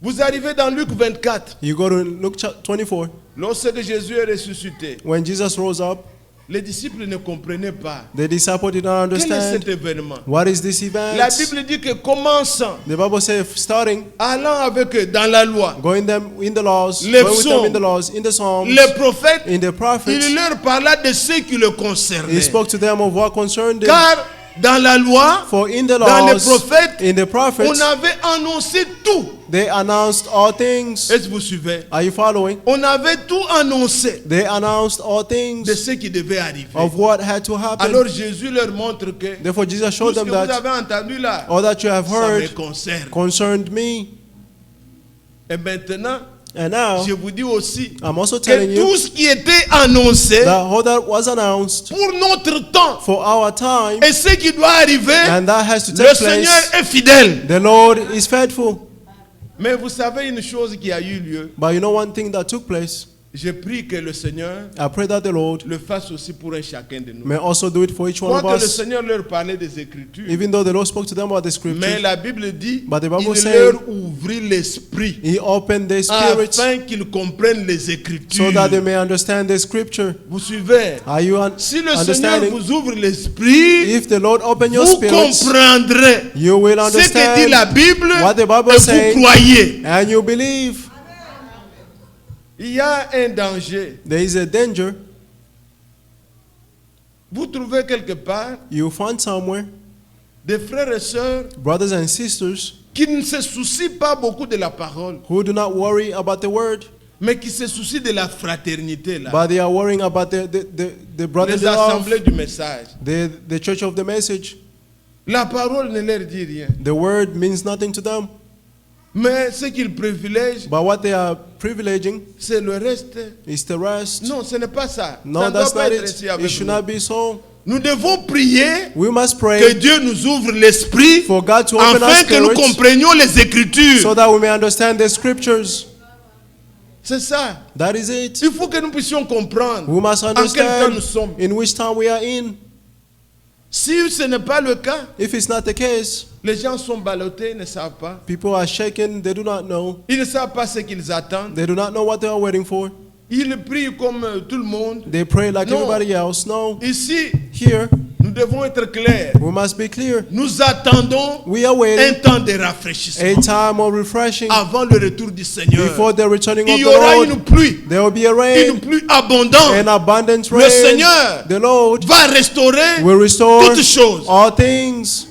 Vous arrivez dans Luc 24. You go to Luke 24. Lorsque Jésus est ressuscité, When Jesus rose up, les disciples ne comprenaient pas. the disciples did not Quel est understand. cet événement? What is this event? La Bible dit que commençant, The Bible says, starting, allant avec eux dans la loi, going them in the laws, Les going with them psaumes, in the laws, in the Psalms, les prophètes, in the prophets. il leur parla de ce qui le He concernait. spoke to them of what concerned them. Car dans la loi, For in the dans les laws, prophètes, in the on prophets, avait annoncé tout. they announced all things. Est-ce que vous suivez? Are you following? On avait tout annoncé They announced all de things ce qui devait arriver. of what had to happen. Alors Jésus leur montre que Therefore, Jesus tout showed ce them que vous that avez entendu là, all that you have ça me heard concerne. concerned me. Et maintenant, And now, je vous dis aussi I'm also telling que you tout ce qui était annoncé that all that was announced pour notre temps for our time, et ce qui doit arriver, and that has to le take Seigneur place, est fidèle. the Lord is faithful. Mais vous savez une chose qui a eu lieu. But you know one thing that took place? Je prie que le Seigneur I pray that the Lord le fasse aussi pour un chacun de nous. may also do it for each one of Quand le us, Seigneur leur parlait des Écritures, even though the Lord spoke to them about the mais scriptures. la Bible dit But the Bible il says- leur ouvrit l'esprit He opened their spirits afin qu'ils comprennent les so Écritures. that they may understand the scripture. Vous suivez? Are you Si le Seigneur understanding? vous ouvre l'esprit, If the Lord open your vous spirits, comprendrez you will ce que dit understand la Bible what the Bible et says. vous croyez. and you believe. Il y a un danger. There is a danger. Vous trouvez quelque part You find somewhere des frères et sœurs brothers and sisters qui ne se soucient pas beaucoup de la parole, who do not worry about the word, mais qui se soucient de la fraternité là. but they are worrying about the brotherly Les love, assemblées du message. the church of the message. La parole ne leur dit rien. The word means nothing to them. Mais ce qu'ils privilègent, But what they are privileging c'est le reste. is the rest. Non, ce n'est pas ça. No, Ça ne doit that's pas not être it. ainsi It avec should nous. not be so. Nous devons prier We must que pray Dieu nous ouvre l'esprit for God to open our afin que nous spirits comprenions les Écritures. so that we may understand the scriptures. C'est ça. That is it. Il faut que nous puissions comprendre We must en quel temps nous understand sommes. in which time we are in. Si ce n'est pas le cas, If it's not the case, les gens sont ballottés, ils ne savent pas. people are shaken, they do not know. Ils ne savent pas ce qu'ils attendent. They do not know what they are waiting for. Ils prient comme tout le monde. They pray like No. everybody else. No. Ici, Here, nous devons être clairs. we must be clear. Nous attendons We are un waiting temps de a rafraîchissement time of refreshing avant le retour du Seigneur. before the returning of Il y the aura Lord. une pluie, There will be a une rain, pluie abondante. an abundant Le rain. Seigneur The Lord va restaurer will restore toutes choses, all things.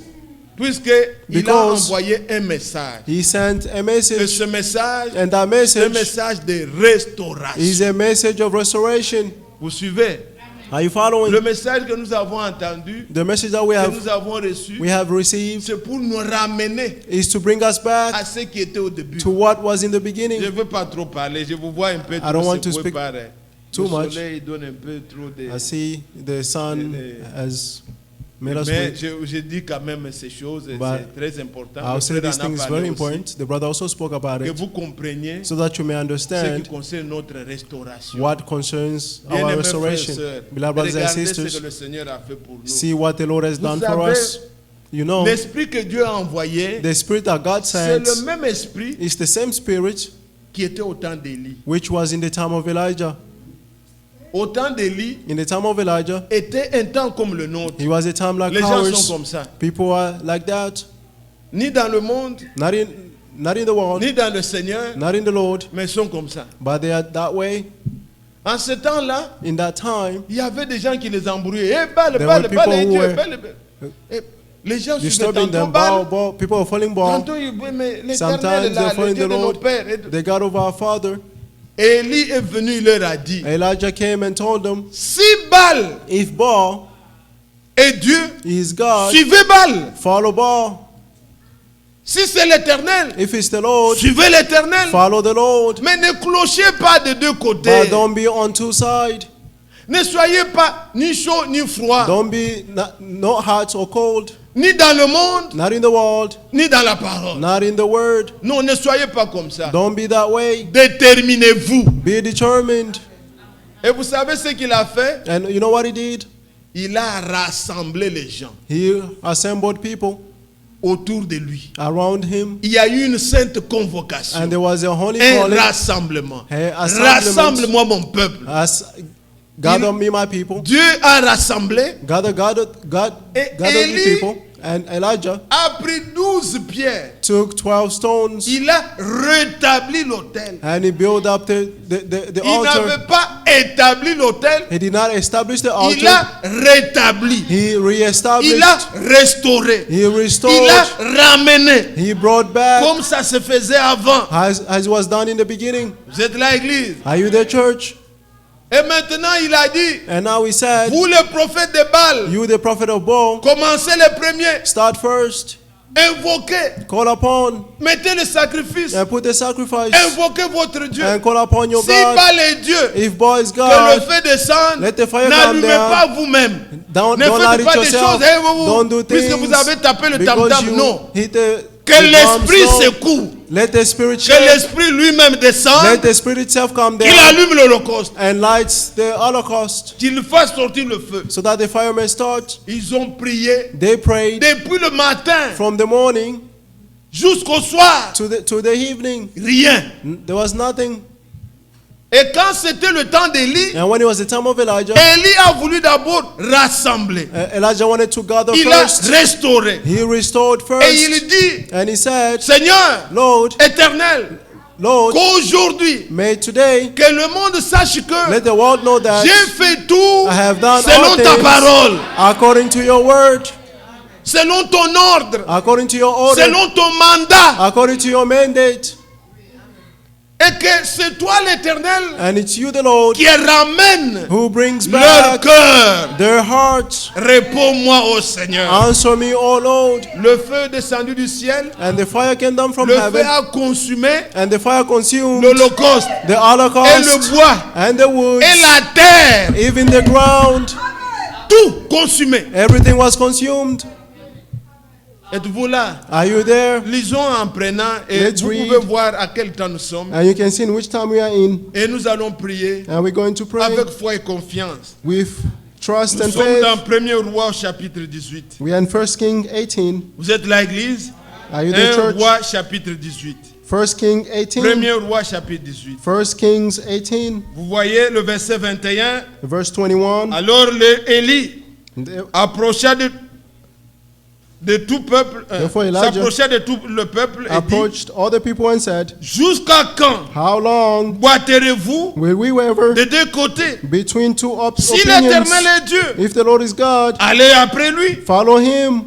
puisque il a Because envoyé un message. He sent a Et message, ce message, and that c'est un message message de is restauration. a message of restoration. Vous suivez? Are you Le following? message que nous avons entendu, The message that we que have nous avons reçu, received c'est pour nous ramener is to bring us à back ce qui était au début. to what was in the Je beginning. ne veux pas trop parler, je vous vois un peu I don't want to trop speak par too le much. soleil donne un peu trop de... I see the sun has made us Mais wait. je dis quand même ces choses, But c'est très important. I'll Le say frère this en a thing is parlé very aussi. important. The brother also spoke about Que it vous compreniez so that you may ce qui understand concerne notre restauration. what concerns our Bien-aimés frères et restoration. sœurs, Beloved brothers and regardez ce que sisters, le Seigneur a fait pour nous. see what the Lord has Vous done for savez, us. You know, L'esprit que Dieu a envoyé, the spirit that God c'est le sends même esprit is the same spirit qui était au temps d'Élie. which was in the time of Elijah. Au temps d'Élie, In the time of Elijah, était un temps comme le nôtre. it was a time like Les gens sont ours. comme ça. People are like that. Ni dans le monde, Not in the world, ni dans le Seigneur, not in the Lord, mais ils sont comme ça. but they are that way. En ce temps-là, In that time, il y avait des gens qui les embrouillaient. Eh, balle, There balle, were balle, people who Dieu, were balle, balle. Eh, les gens suivaient disturbing tantôt them, balle, people are falling ball. tantôt mais l'éternel Sometimes est là, they're le following Dieu the de nos Lord, pères. the God of our father. Élie est venu, il leur a dit, Elijah came and told them, si Baal if Baal est Dieu, is God, suivez Baal. follow Baal. Si c'est l'éternel, If it's the Lord, suivez l'éternel. follow the Lord. Mais ne clochez pas de deux côtés. But don't be on two sides. Ne soyez pas ni chaud ni froid, Don't be not hot or cold. ni dans le monde, Not in the world, ni dans la parole. not in the word. Non, ne soyez pas comme ça. Don't be that way. Déterminez-vous. Be determined. Et vous savez ce qu'il a fait? And you know what he did? Il a rassemblé les gens He assembled people autour de lui. around him, Il y a eu une sainte convocation, and there was a holy un calling. rassemblement. Hey, assemblement. Rassemble-moi mon peuple. As gather me, my people. Dieu a rassemblé, Gather Et me Élie- people. And Elijah a pris 12 pierres. took 12 stones Il a rétabli l'autel. and he built up the Il altar. n'avait pas établi l'autel, He did not establish the il altar. a rétabli. He Il reestablished. a restauré. He Il restored. a ramené. He brought back Comme ça se faisait avant. as was done in the beginning. Vous êtes là, église. Are you the church? Et maintenant, il a dit, And now he said, vous les prophètes de Baal, you the prophet of Baal, commencez les premiers. start first. Invoquez. Call upon Mettez le sacrifice. and put the sacrifice Invoquez votre Dieu. and call upon your Si God. Baal est Dieu, If Baal is que le God, feu descende, let the fire come n'allumez down. pas vous-même. Don't Ne light faites it pas des yourself. choses, Don't do puisque things vous avez tapé le because tam-tam. you Non. hit the Que drums, l'esprit no. secoue. Let the spirit Que shake. l'esprit lui-même Let descende. the spirit itself come Qu'il down allume l'holocauste. and lights the holocaust Qu'il fasse sortir le feu. so that the fire may start. Ils ont prié They prayed depuis le matin from the morning jusqu'au soir. to the evening. Rien. There was nothing. Et quand c'était le temps d'Élie, And when it was the time of Elijah, Élie a voulu d'abord rassembler. Elijah wanted to gather Il a first. restauré. He restored Et first. il dit, And he said, Seigneur Lord, éternel, Lord, qu'aujourd'hui, may today que le monde sache que let the world know that j'ai fait tout I have done selon all ta things parole, according to your word, selon ton ordre, according to your order, selon ton mandat. according to your mandate. Et que c'est toi l'éternel And it's you, the Lord, qui ramène who brings leur back cœur. their hearts. Réponds-moi, ô Seigneur. Answer me, O Lord. Le feu est descendu du ciel. And the fire came down from Le feu heaven, a consumé and the fire consumed l'holocauste the et holocaust le bois and the woods, et la terre. even the ground. Tout consumé. Everything was consumed. Êtes-vous là? Are you there? Lisons en prenant et Let's vous read. pouvez voir à quel temps nous sommes. And you can see in which time we are in. Et nous allons prier And we're going to pray avec foi et confiance. with trust Nous and sommes faith. dans 1er Roi chapitre 18. We are in 1 King 18. Vous êtes là, Église? Are you there, 1 church? Roi chapitre 18. 1 King 18. 1er Roi chapitre 18. 1 Kings 18, Vous voyez le verset 21. verse 21. Alors Élie approcha de tout peuple, Therefore Elijah s'approcha de tout le peuple et dit, approached all the people and said, jusqu'à quand how long boiterez-vous will we waver de deux côtés? between two Si opinions? l'Éternel est Dieu, If the Lord is God, allez après lui. follow him.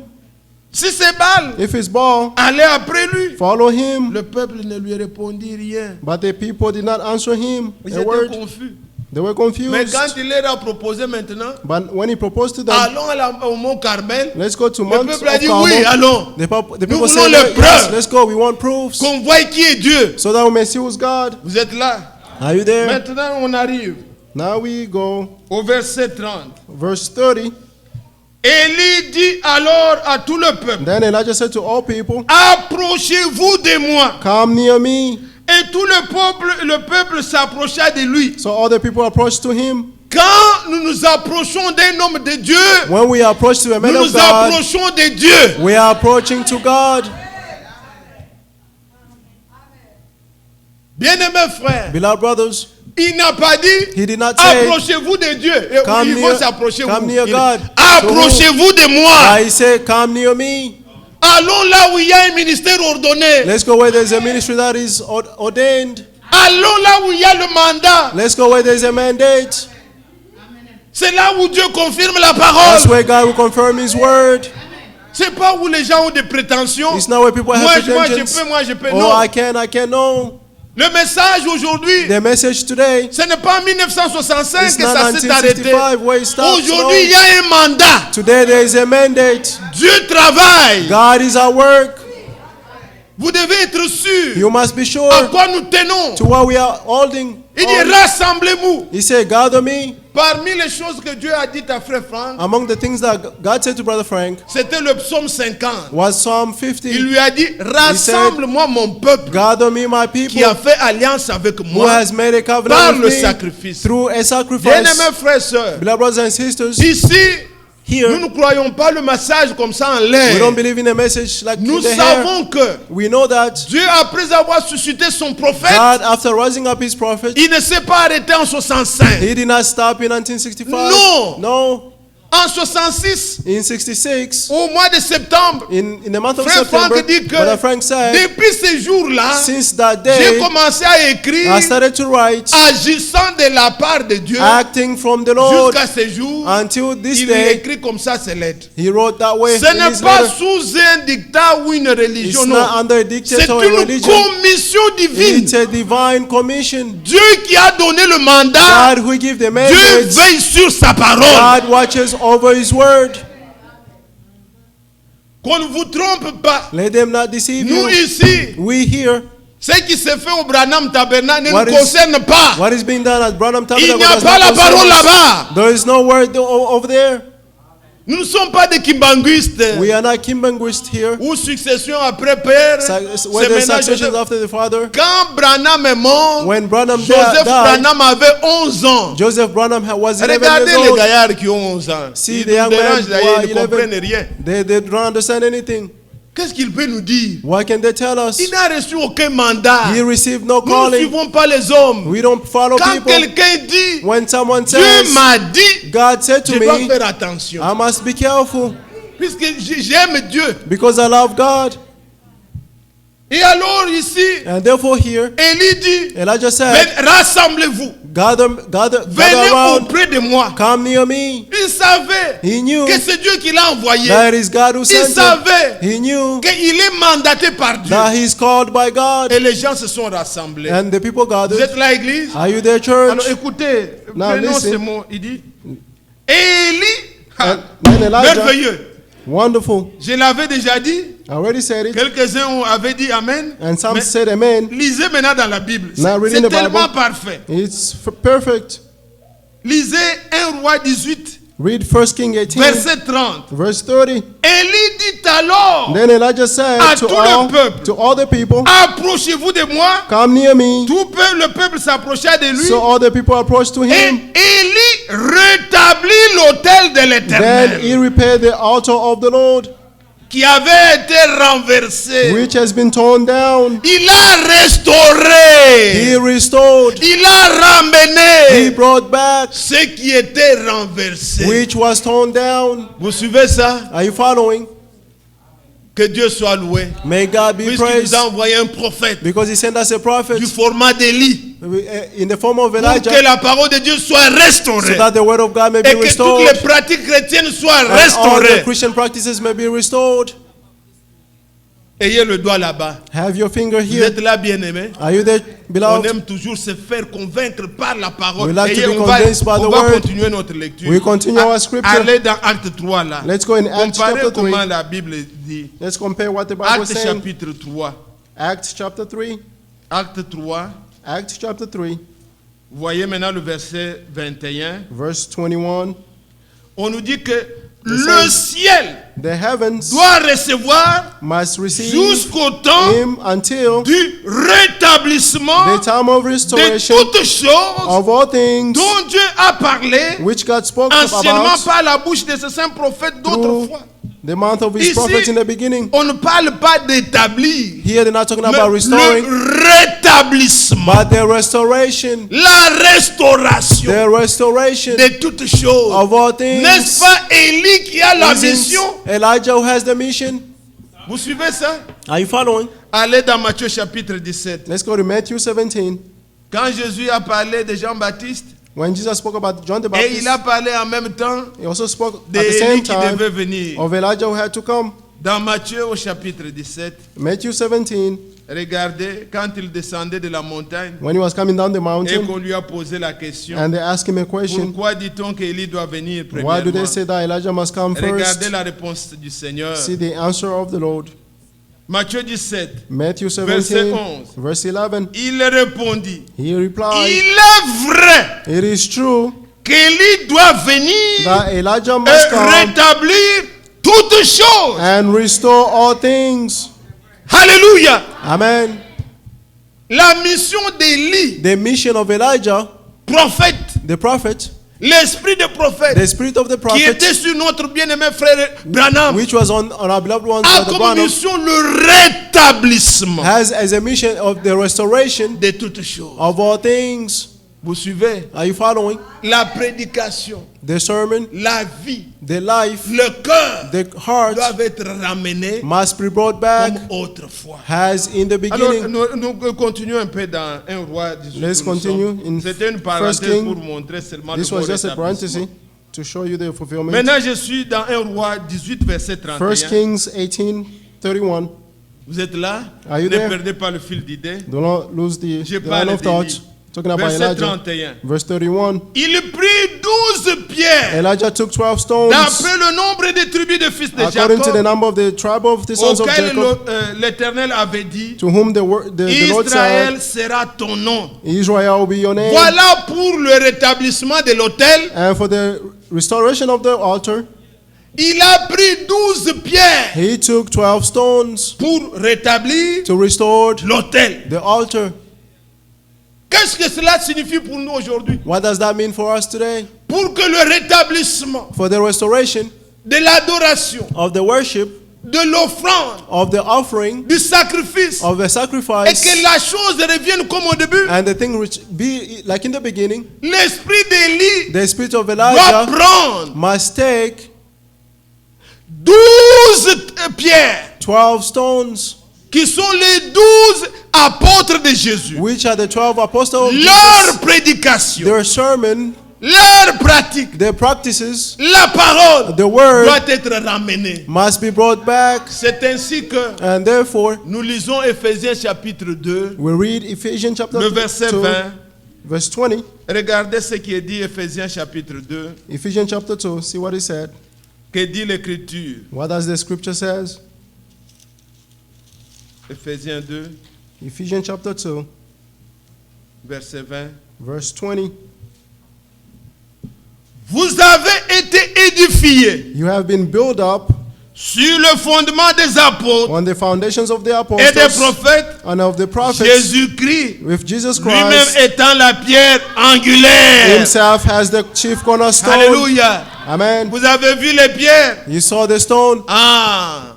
Si c'est Baal, If it's Baal, allez après lui. follow him. Le peuple ne lui répondit rien. But the people did not answer him Ils a étaient word. confus. They were Mais quand confused. il leur a proposé maintenant, But when he proposed to them, allons au mont Carmel, let's go to le Mount peuple a of dit oui, Carmel. allons. The Nous people voulons said, les yes, preuves. let's go. We want proofs Qu'on voit qui est Dieu. so that we may see who's God. Vous êtes là. Are you there? Maintenant, on arrive Now we go, au verset 30. verse 30. Élie dit alors à tout le peuple, Then Elijah said to all people, approchez-vous de moi. come near me. Et tout le peuple s'approcha de lui. So all the people approached to him. Quand nous nous approchons d'un homme de Dieu, When we approach to a man nous of nous God, approchons de Dieu. we are approaching to God. Bien-aimés frères, Beloved brothers, il n'a pas dit he did not say, approchez-vous de Dieu. Et Come ils near- vont s'approcher. come où? near Il God. dit, approchez-vous de moi. I say, come near me. Allons là où il y a un ministère ordonné. Let's go where there's a ministry that is ordained. Allons là où il y a le mandat. Let's go where there's a mandate. C'est là où Dieu confirme la That's parole. where God will confirm his word. C'est pas où les gens ont des prétentions. It's not where people Moi, have je pretensions. peux. Oh, Non. I can, no. Le message aujourd'hui, The message today, ce n'est pas en 1965 it's que not ça s'est arrêté. 1965 where it stops. Aujourd'hui, il y No. a un mandat. Today there is a mandate. Dieu travaille. God is at work. Vous devez être sûr You must be à sure quoi nous tenons. to what we are holding. Il dit rassemblez-vous. He said, gather me. Parmi les choses que Dieu a dites à frère Franck, Among the things that God said to Brother Frank c'était le psaume 50. was Psalm Il 50. lui a dit rassemble-moi mon peuple Gather me, my qui people, a fait alliance avec who moi has made a par covenant le with me sacrifice. through a sacrifice. Bien-aimés frères et sœurs, Beloved brothers and sisters, ici, nous here, ne croyons pas le message comme ça en we l'air. don't believe in a message like Nous the hair. savons que We know that Dieu, après avoir suscité son prophète, God, after rising up his prophet, il ne s'est pas arrêté en 65. he did not stop in 1965. No. No. En 66, In 66, au mois de septembre, in the month of frère September, Franck dit que Brother Frank said, depuis ces jours-là, since that j'ai day, commencé à écrire I started to write, agissant de la part de Dieu acting from the Lord. jusqu'à ce jour. Until this Il lui day, écrit comme ça ses lettres. he wrote that way. Ce in n'est his pas letter. sous un dictat ou une religion, It's non. not under a dictate C'est or a une religion. commission divine. It's a divine commission. Dieu qui a donné le mandat, God who give the Dieu mandate. veille sur sa parole. God watches over his word. Qu'on ne vous trompe pas. Let them not deceive Nous you. ici, We here, ce qui se fait au Branham Tabernacle ne What nous is- concerne pas. what is being done at Branham Il Tabernacle n'y a does pas not la concern parole us. là-bas. There is no word over there. Nous ne sommes pas des kimbanguistes We are not kimbanguist here. ou succession après père. Where C'est there's maintenant successions Joseph. after the father. Quand Branham est mort, When Branham Joseph died, Branham avait 11 ans. Joseph Branham was 11 Regardez years les old. gaillards qui ont 11 ans. See Ils the nous young dérangent men d'ailleurs, who ils are ne 11. comprennent rien. They don't understand anything. Qu'est-ce qu'il peut nous dire? What can they tell us? Il n'a reçu aucun mandat. He received no Nous ne calling. suivons pas les hommes. We don't follow Quand people. quelqu'un dit, When someone Dieu says, m'a dit, God said to je dois me, faire attention. I must be careful Puisque j'aime Dieu. because I love God. Et alors ici, And therefore here, Élie dit, Elijah said, rassemblez-vous. gather Venez around, auprès de moi. come near me. Il savait He knew que c'est Dieu qui l'a envoyé. that is God who Il sent him. savait He knew qu'il est mandaté par Dieu. that he's called by God. Et les gens se sont rassemblés. And the people Vous gathered. êtes là, église? Are you there, church? Alors écoutez, Now prenons listen. ces mots. Il dit, Élie, And then Elijah, merveilleux. wonderful. Je l'avais déjà dit. I already said it. Quelques-uns avaient dit Amen. And some Mais said amen. lisez maintenant dans la Bible. Now reading C'est the tellement Bible. parfait. It's perfect. Lisez 1 Roi 18, Read 1 King 18, verset 30. verse 30. Élie dit alors, Then Elijah said à to tout le peuple, to all the people, approchez-vous de moi. come near me. Tout le peuple s'approcha de lui. So all the people approached to Et him. Élie rétablit l'autel de Then he l'Éternel repaired the altar of the Lord, qui avait été renversé. which has been torn down. Il a restauré. He restored. Il a He ramené brought back ce qui était renversé. which was torn down. Vous suivez ça? Are you following? Que Dieu soit loué. May God be Puisqu'il praised, nous a envoyé un prophète because he sent us a prophet du format d'Élie in the form of pour Elijah, que la parole de Dieu soit so restaurée that the word of God may et be que toutes restored, les pratiques chrétiennes soient and all the restaurées. Christian practices may be restored. Ayez le doigt là-bas. Have your finger Vous here. êtes là, bien-aimés. Are you there, On beloved? aime toujours se faire convaincre par la parole. We like to Et be on va convinced by the word. continuer notre lecture. We continue our scripture. Allez dans Acte 3 là. Let's go in Acts Comparez chapter 3. comment la Bible dit. Let's compare what the Bible Acte is saying. chapitre 3. Acts chapter 3. Acte 3. Acts chapter 3, Vous voyez maintenant le verset 21. verse 21. On nous dit que le says, ciel The heavens doit recevoir must receive jusqu'au temps him until du rétablissement the time of de restoration toutes choses of all things dont Dieu a parlé which God spoke anciennement about par la bouche de ses saints prophètes through d'autrefois. the mouth of his Ici, prophets in the beginning. On ne parle pas d'établir, Here they're not talking mais about restoring, le rétablissement, but the restoration, la restauration the restoration de toutes choses. of all things. N'est-ce pas Élie qui a la Isn't mission? Elijah who has the mission? Vous suivez ça? Are you following? Allez dans Matthieu chapitre 17. Let's go to Matthew 17. Quand Jésus a parlé de Jean-Baptiste, When Jesus spoke about John the et Baptist, il a parlé en même temps he also spoke at the d'Élie same qui time devait venir. of Elijah who had to come. Dans Matthieu au chapitre 17, Matthew 17, regardez, quand il descendait de la montagne when he was coming down the et mountain, qu'on lui a posé la question, and they asked him a question, pourquoi dit-on qu'Élie doit venir why do premièrement? they say that Elijah must come Regardez first? la réponse du Seigneur. See the answer of the Lord. Matthieu 17, Matthew Verset 17, 11. verse 11. il répondit, He replied, il est vrai it is true qu'Élie doit venir that Elijah et must come rétablir toutes choses. and restore all things. Alléluia. Amen. La mission d'Élie, The mission of Elijah, prophète, the prophet, l'esprit de prophète the spirit of the qui prophet, était sur notre bien-aimé frère Branham, which was on our beloved one's a brother comme Branham, mission le rétablissement has as a mission of the restoration de toutes choses. of all things. Vous suivez? Are you following? La prédication, The sermon, la vie, the life, le cœur the heart doivent être ramenés must be brought back comme autrefois. as in the Alors, beginning. nous continuons un peu dans un roi 18. Let's où nous continue sommes. in C'était une 1 parenthèse King. pour montrer seulement le This mot was just a rétablissement. parenthesis to show you the fulfillment. Maintenant, je suis dans un roi 18, verset 1 31. Kings 18, 31. Vous êtes là? Are you Ne there? perdez pas le fil d'idée. Do not lose the Je line parle of thoughts. d'Élie. Talking about Verset Elijah. 31. Verse 31. Il prit 12 pierres, Elijah took 12 stones d'après le nombre des tribus des fils de according to the Jacob, number of the tribe of the sons of auxquels Jacob, l'Éternel avait dit, to whom the Lord Israël said, sera ton nom. Israel will be your name. Voilà pour le rétablissement de l'autel. And for the restoration of the altar, Il a pris 12 pierres he took 12 stones pour rétablir to restore l'autel. the altar. Qu'est-ce que cela signifie pour nous aujourd'hui? What does that mean for us today? Pour que le rétablissement For the restoration de l'adoration, of the worship, de l'offrande, of the offering, du sacrifice, of the et sacrifice, que la chose revienne comme au début, and the thing which be like in the beginning, l'esprit d'Élie the spirit of doit Elijah prendre must take 12 pierres12 stones, qui sont les 12 apôtres de Jésus. which are the 12 apostles of Leur Jesus, prédication, their sermon, leur pratique, their practices, la parole the word doit être ramenée. must be brought back. C'est ainsi que And therefore, nous lisons Éphésiens chapitre 2, we read Ephesians chapter le verset 2, 20. verse 20. Regardez ce qui est dit, Éphésiens chapitre 2. Ephesians chapter 2, see what he said. Que dit l'Écriture? What does the scripture says? Éphésiens 2, Ephesians chapter 2, verset 20. verse 20. Vous avez été édifiés You have been built up sur le fondement des apôtres on the foundations of the et des apostles prophètes, and of the prophets, Jésus-Christ with Jesus lui-même Christ étant la pierre angulaire. himself as the chief cornerstone. Alléluia. Amen. Vous avez vu les pierres? You saw the stone. Ah.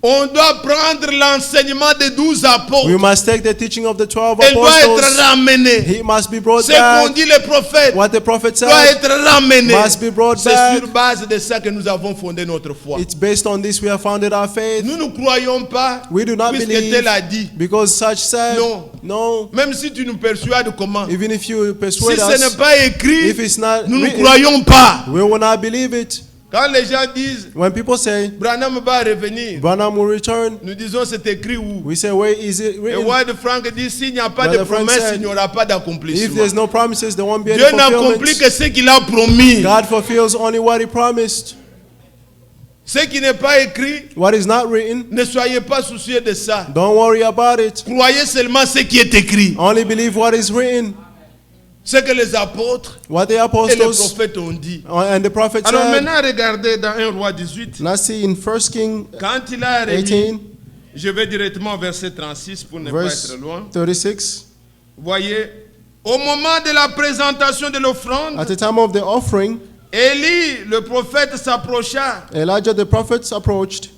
On doit prendre l'enseignement des 12 apôtres. We must take the teaching of the 12 Il doit être apostles. ramené. He must be brought Ce qu'ont back. dit les prophètes What the prophet doit said être ramené. must be brought C'est back. sur base de ça que nous avons fondé notre foi. It's based on this we have founded our faith. Nous ne croyons pas, We do not puisque believe tel a dit. because such said. Non. No. Même si tu nous persuades comment, Even if you si persuade ce n'est us, pas écrit, if it's not nous ne written, croyons pas. we will not believe it. Quand les gens disent, When people say, Branham va revenir, Branham will return, nous disons c'est écrit où? we say, where is it Et written? Wade Frank dit, s'il n'y a pas de Brother Frank promesse, said, il n'y aura pas If d'accomplissement. there's no promises, there won't be any Dieu n'accomplit fulfillment. que ce qu'il a promis. God fulfills only what he promised. Ce qui n'est pas écrit, What is not written, ne soyez pas soucieux de ça. don't worry about it. Croyez seulement ce qui est écrit. Only believe what is written. Ce que les apôtres What the et les apostles prophètes ont dit. and the prophets Alors said. maintenant, regardez dans 1 Roi 18. Let's see in 1 King Quand il a remis, 18, je vais directement au verset 36 pour ne pas verse être loin. 36. Voyez, au moment de la présentation de l'offrande, At the time of the offering, Élie, le prophète, s'approcha, Elijah the prophet approached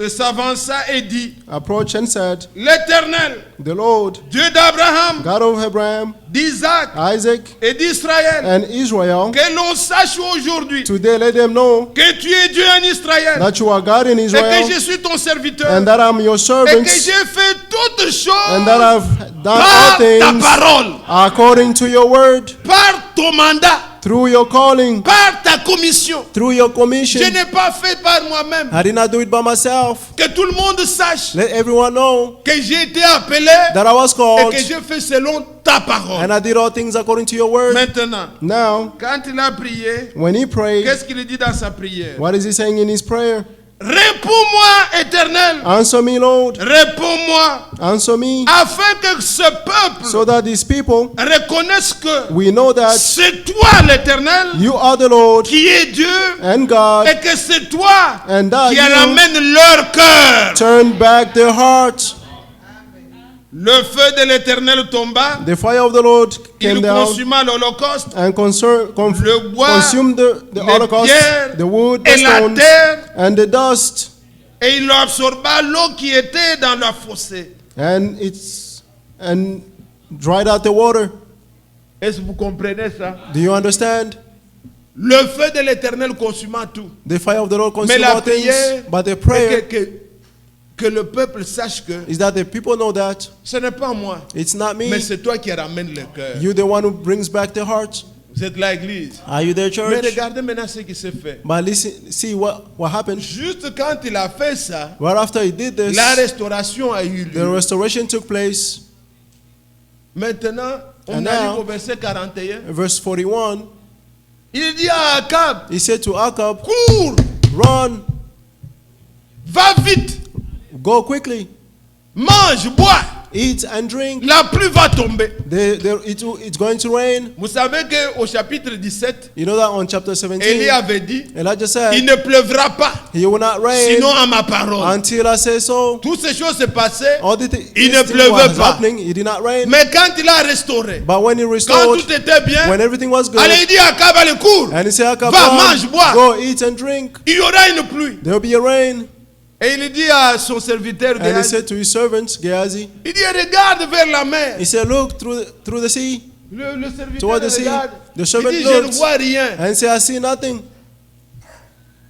s'avança et dit, and said, l'Éternel, the Lord, Dieu d'Abraham, God of Abraham, d'Isaac Isaac, et d'Israël, and Israel, que l'on sache aujourd'hui today let them know que tu es Dieu en Israël that you are God in et que Israel, je suis ton serviteur and that I'm your et que servant, j'ai fait toutes choses and that I've done all par ta things parole, according to your word, par ton mandat, through your calling, par ta commission. through your commission. Je n'ai pas fait par moi-même. I did not do it by myself. Que tout le monde sache Let everyone know que j'ai été appelé that I was et called, que j'ai fait selon ta parole. and I did all things according to your word. Maintenant, Now, quand il a prié, when he prayed, qu'est-ce qu'il dit dans sa prière? what is he saying in his prayer? Réponds-moi, Éternel. Answer me, Lord. Réponds-moi, Answer me, afin que ce peuple so that these people, reconnaisse que we know that c'est toi, l'Éternel, you are the Lord qui est Dieu and God, et que c'est toi and that qui you ramène leur cœur. turn back their heart. Le feu de l'Éternel tomba, The fire of the Lord came il down consuma l'Holocauste, and le bois, consumed the les holocaust, pierres the wood, the et la stones, terre, and the dust, et il absorba l'eau qui était dans la fossée. and dried out the water. Est-ce que vous comprenez ça? Do you understand? Le feu de l'Éternel consuma tout. The fire of the Lord Mais consumed la all things, prière, but the est prayer que le peuple sache que is that the people know that ce n'est pas moi, it's not me. mais c'est toi qui ramène le cœur. You're the one who brings back the heart. Vous êtes l'église. Are you there, Mais church? regardez maintenant ce qui s'est fait. But listen, see what happened. Juste quand il a fait ça, Right after he did this, la restauration a eu the lieu. restoration took place. Maintenant, on And arrive now- au verset 41. Verse 41, Il dit à Akab, he said to Akab, cours, run, va vite, go quickly, mange, bois, eat and drink. la pluie va tomber. It's going to rain. Vous savez qu'au chapitre 17, You know that on chapter Élie 17, avait dit, Elijah il said, ne pleuvra pas, he will not rain sinon à ma parole. until I say so. Toutes ces choses se passaient, All the Il ne things pleuvait was pas. happening, it did not rain. mais quand il a restauré, But when he quand restored, tout était bien, when everything was good, allez, il dit à Akab, allez, cours, and he said, Akab, Va, run, mange, bois. go eat and drink, il y aura une pluie. there will be a rain. Et il dit à son serviteur, And he Géhazi, said to his servants, Gehazi, il dit, regarde vers la mer. he said, look through the sea. Le serviteur Toward the sea. regarde, The il servant dit, je ne looked. vois rien. And he said, I see nothing.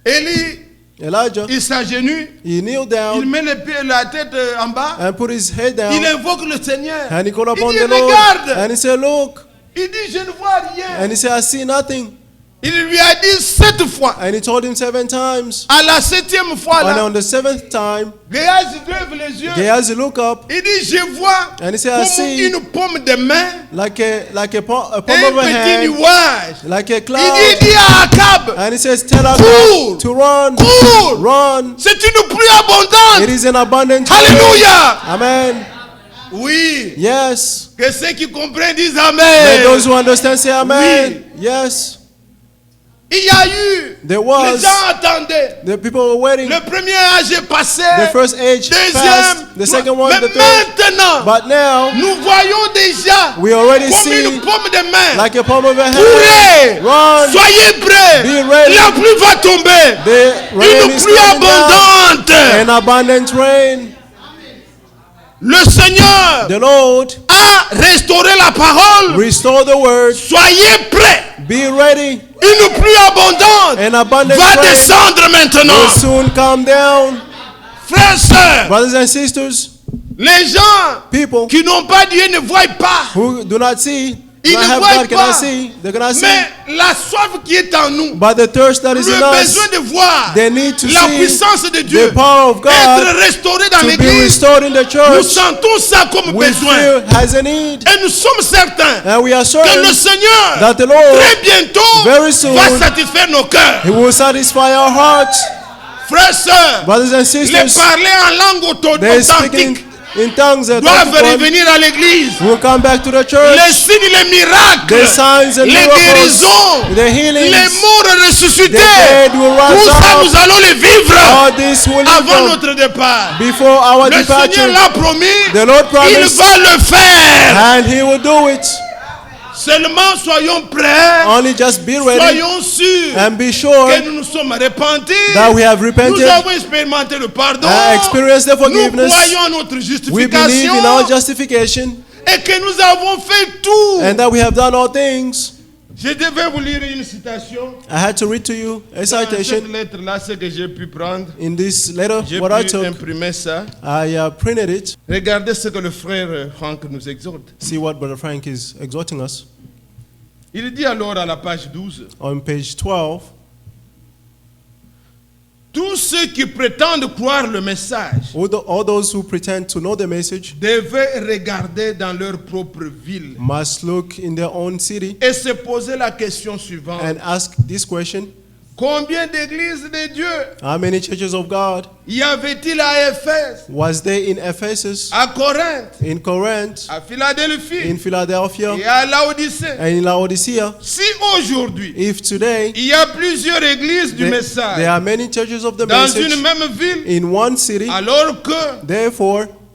Élie, Elijah, il s'agenouille, he kneeled il down met les pieds, la tête en bas, and put his head down, il invoque le Seigneur. and he called Il upon dit, the Lord. regarde. And he said, look. Il dit, je ne vois rien. And he said, I see nothing. Il lui a dit 7 fois. And he told him 7 times. À la 7e fois, And là, on the 7th time, Géhazi lève les yeux. Gehazi looked up, Il dit, je vois and he said, I comme see une pomme de main like a palm et of un a petit hand, nuage. like a Il cloud. dit à Akab, And he says, tell Cours. Akab to run, cours. run. C'est une pluie abondante. It is an abundant rain. Alléluia. Amen. Oui. Yes. Que ceux qui comprennent disent Let Amen. those who understand say amen. Yes. Il y a eu, There les was, gens attendaient. the people were waiting. Le premier âge est passé. The first age passed, Deuxième, the second one, mais the third. maintenant, But now, nous voyons déjà we already comme see une pomme de main. like a palm of a hand. Courez, Run. soyez prêts. Be ready. La pluie va tomber. The rain Une is pluie coming down. abondante. An abundant rain. Le Seigneur The Lord a restauré la parole. restore the word. Soyez prêts. Be ready. Une pluie abondante An abundant va rain descendre maintenant. will soon come down. Frères et sœurs, Brothers and sisters, les gens people qui n'ont pas Dieu ne voient pas. who do not see, do Ils not ne have voient God, cannot pas. see. They cannot see. Mais la soif qui est en nous, But the thirst that is in le us, besoin de voir they need to la see puissance de Dieu the power of God être restaurée dans to be l'église. restored in the Nous church. sentons ça comme We besoin. feel has a need. Et nous sommes certains And we are que certain le Seigneur, that the Lord, très bientôt, very soon, va satisfaire nos cœurs. He will satisfy our hearts. Frères et sœurs, Brothers and les sisters, parler en langue they speaking authentique in tongues that doivent revenir à l'église. will come back to the Les church. signes, les miracles, The signs and les miracles, guérisons, the healings, les morts ressuscités, the dead will rise tout ça up. nous allons les vivre All this will avant come notre départ. before our Le Seigneur departure. l'a promis, The Lord il promised, va le faire. and He will do it. Seulement soyons prêts, Only just be ready soyons sûrs and be que sure nous nous sommes repentis. that we have Nous repented avons expérimenté le pardon. and experienced the Nous forgiveness. croyons à notre We believe in our justification justification et que nous avons fait tout. and that we have done all things. Je devais vous lire une citation. I had to read to you a Dans cette citation lettre-là, ce que j'ai pu prendre, in this letter. j'ai What I pu took, imprimer ça. I printed it. Regardez ce que le frère Franck nous exhorte. See what Brother Frank is exhorting us Il dit alors à la page 12, on page 12. tous ceux qui prétendent croire le message All those who pretend to know the message devaient regarder dans leur propre ville must look in their own city et se poser la question suivante. and ask this question: Combien d'églises de Dieu how many churches of God y avait-il à Éphèse, was there in Ephesus, à Corinthe, in Corinth, à Philadelphie in Philadelphia, et à Laodicée? and in Laodicea? Si aujourd'hui If today il y a plusieurs églises du there message are many churches of the dans message une même ville, in one city,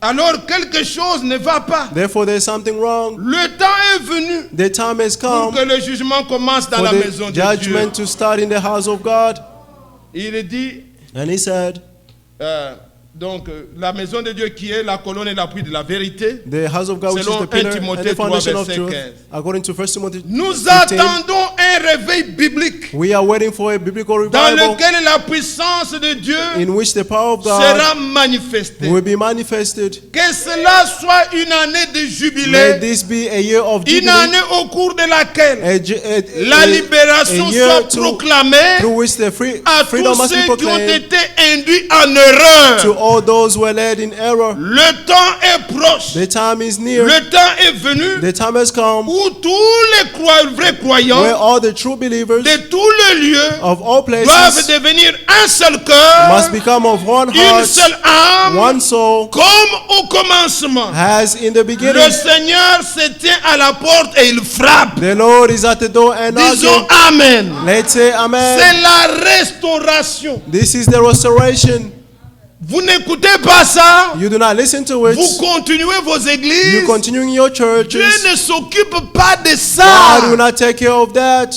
alors quelque chose ne va pas. therefore there's something wrong. Le temps est venu The time has pour come que le jugement commence dans for la the maison de Dieu. judgment to start in the house of God. Il dit, And he said, la maison de Dieu qui est la colonne et l'appui de la vérité. the house of God, which is Selon the pillar 1 and Timothée the 3, foundation of verset truth, 15. according to 1 Timothy Nous 15, attendons un réveil biblique we are waiting for a biblical dans revival lequel la puissance de Dieu in which the power of God sera manifestée. will be manifested. Que cela soit une année de May jubilé, this be a year of une jubilee, année au cours de laquelle la a libération year soit proclamée through which the à freedom tous must be ceux qui ont proclaimed été induits en erreur. to all those who are led in error. Le temps est proche. The time is near. Le temps est venu The time has come où tous les vrais where croyants all the true believers de tous les lieux of all doivent places devenir un seul cœur, must become of one une heart, seule âme, one soul, comme au commencement. as in the beginning. Le Seigneur se tient à la porte et il frappe. The Lord is at the door and Disons knocking. Amen. Let's say amen. C'est la restauration. This is the restoration. Vous n'écoutez pas ça. You do not listen to it. Vous continuez vos You églises. continue in your Dieu churches. ne s'occupe pas de God will ça. not take care of that.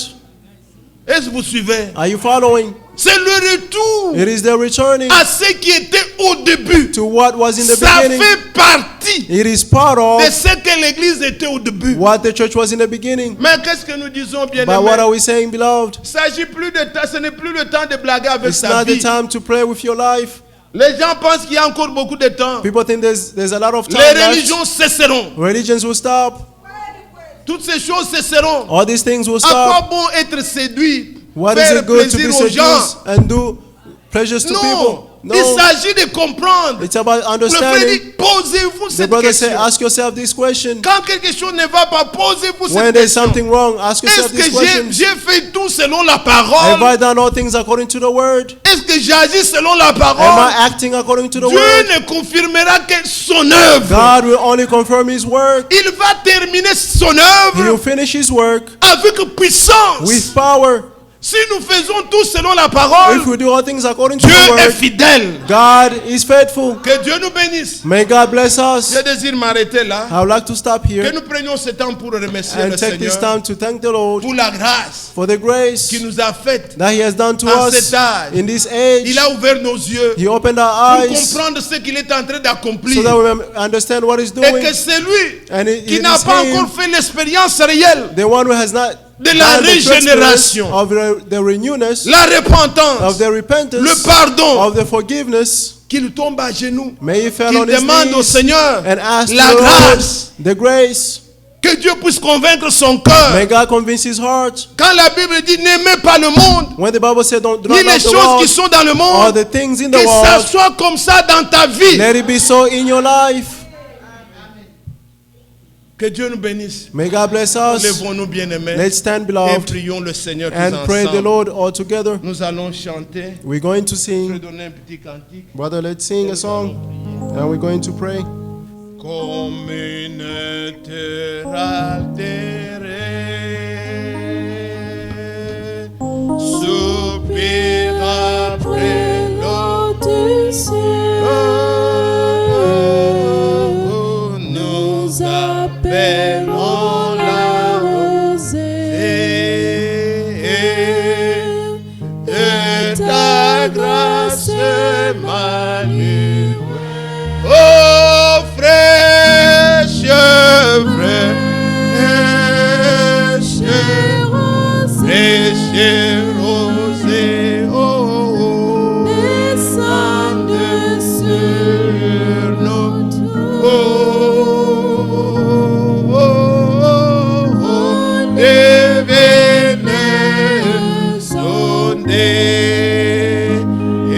Est-ce que vous suivez? Are you following? C'est le retour It is the returning à ce qui était au début. to what was in the Ça beginning. fait partie It is part de of ce que l'église était au début. what the church was in the beginning. Mais qu'est-ce que nous disons, bien But what aimés? are we saying, beloved? S'agit plus de temps, ce n'est plus le temps de blaguer avec It's sa not the vie. time to play with your life. Les gens pensent qu'il y a encore beaucoup de temps. People think there's a lot of time Les left. religions cesseront. Religions will stop. Toutes ces choses cesseront. All these things will À quoi stop. bon être séduit? What is Faire it good to be plaisir aux gens? seduced and do pleasures to Non, people? il No. s'agit de comprendre. It's about Le frère understanding. dit, posez-vous The cette brother said, question. ask yourself this question. Quand quelque chose ne va pas, posez-vous When cette there's question. something wrong, ask Est-ce yourself que this question. j'ai fait tout selon la Have parole? I done all things according to the word? Est-ce que j'agis selon la Am parole? I acting according to the Dieu word? ne confirmera que son œuvre. God will only confirm his work. Il va terminer son He will œuvre finish his work avec puissance. with power. Si nous faisons tout selon la parole, if we do all things according to Dieu the est word, fidèle. God is faithful. Que Dieu nous bénisse. May God bless us. Je désire m'arrêter là. I would like to stop Que here nous prenions ce temps pour remercier and le take this Seigneur time to thank the Lord pour la grâce for the grace qu'il nous a faite. that He has done to En us cet âge, in this age. Il a ouvert nos yeux He opened our pour eyes comprendre ce qu'il est en train d'accomplir. so that we may understand what He's Et doing. que c'est lui And qui it n'a is pas Him, encore fait l'expérience réelle the one who has not de la done the true experience régénération, of the renewness, la repentance, of the repentance, le pardon, of the forgiveness. qu'il tombe à genoux, May he fall qu'il on his demande au knees Seigneur and ask la the Lord grâce, the grace. que Dieu puisse convaincre son cœur. May God convince his heart. Quand la Bible dit n'aimez pas le monde, When the Bible said don't do ni not les love the choses qui world sont dans le or monde, the things in the que ça world, soit comme ça dans ta vie. let it be so in your life. Que Dieu nous bénisse. May God bless us. Lèvons-nous bien-aimés Let's stand, et beloved, prions le Seigneur tous and pray the ensemble. Lord all together. Nous allons chanter. We're going to Je vais sing. donner un petit cantique. Brother, let's sing a song and we're going to pray. Comme une terre altérée, soupire après l'eau du ciel, nous appelons la rosée de ta grâce manuelle. Oh fraîche, fraîche rosée, oh, descende sur nous. Oh, oh, oh, oh, devenez sondés et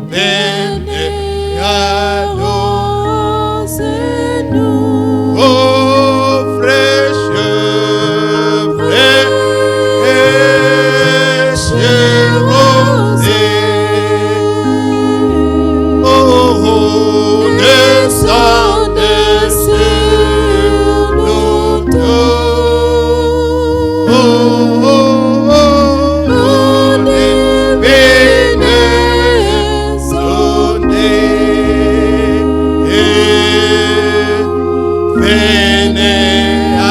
venez à nous. Oh, fraîche, fraîche rosée, oh, oh, descendez sur nous tous. Oh, oh, oh, venez sondés et venez à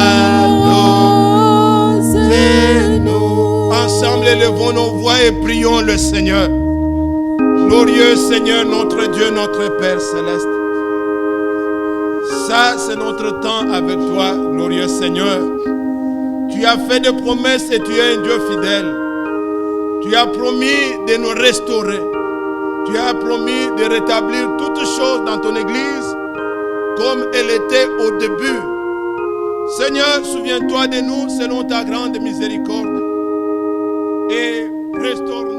nous. Ensemble, élevons nos voix et prions le Seigneur. Glorieux Seigneur, notre Dieu, notre Père céleste. Ça, c'est notre temps avec toi, glorieux Seigneur. Tu as fait des promesses et tu es un Dieu fidèle. Tu as promis de nous restaurer. Tu as promis de rétablir toutes choses dans ton Église comme elle était au début. Seigneur, souviens-toi de nous selon ta grande miséricorde et restaure-nous.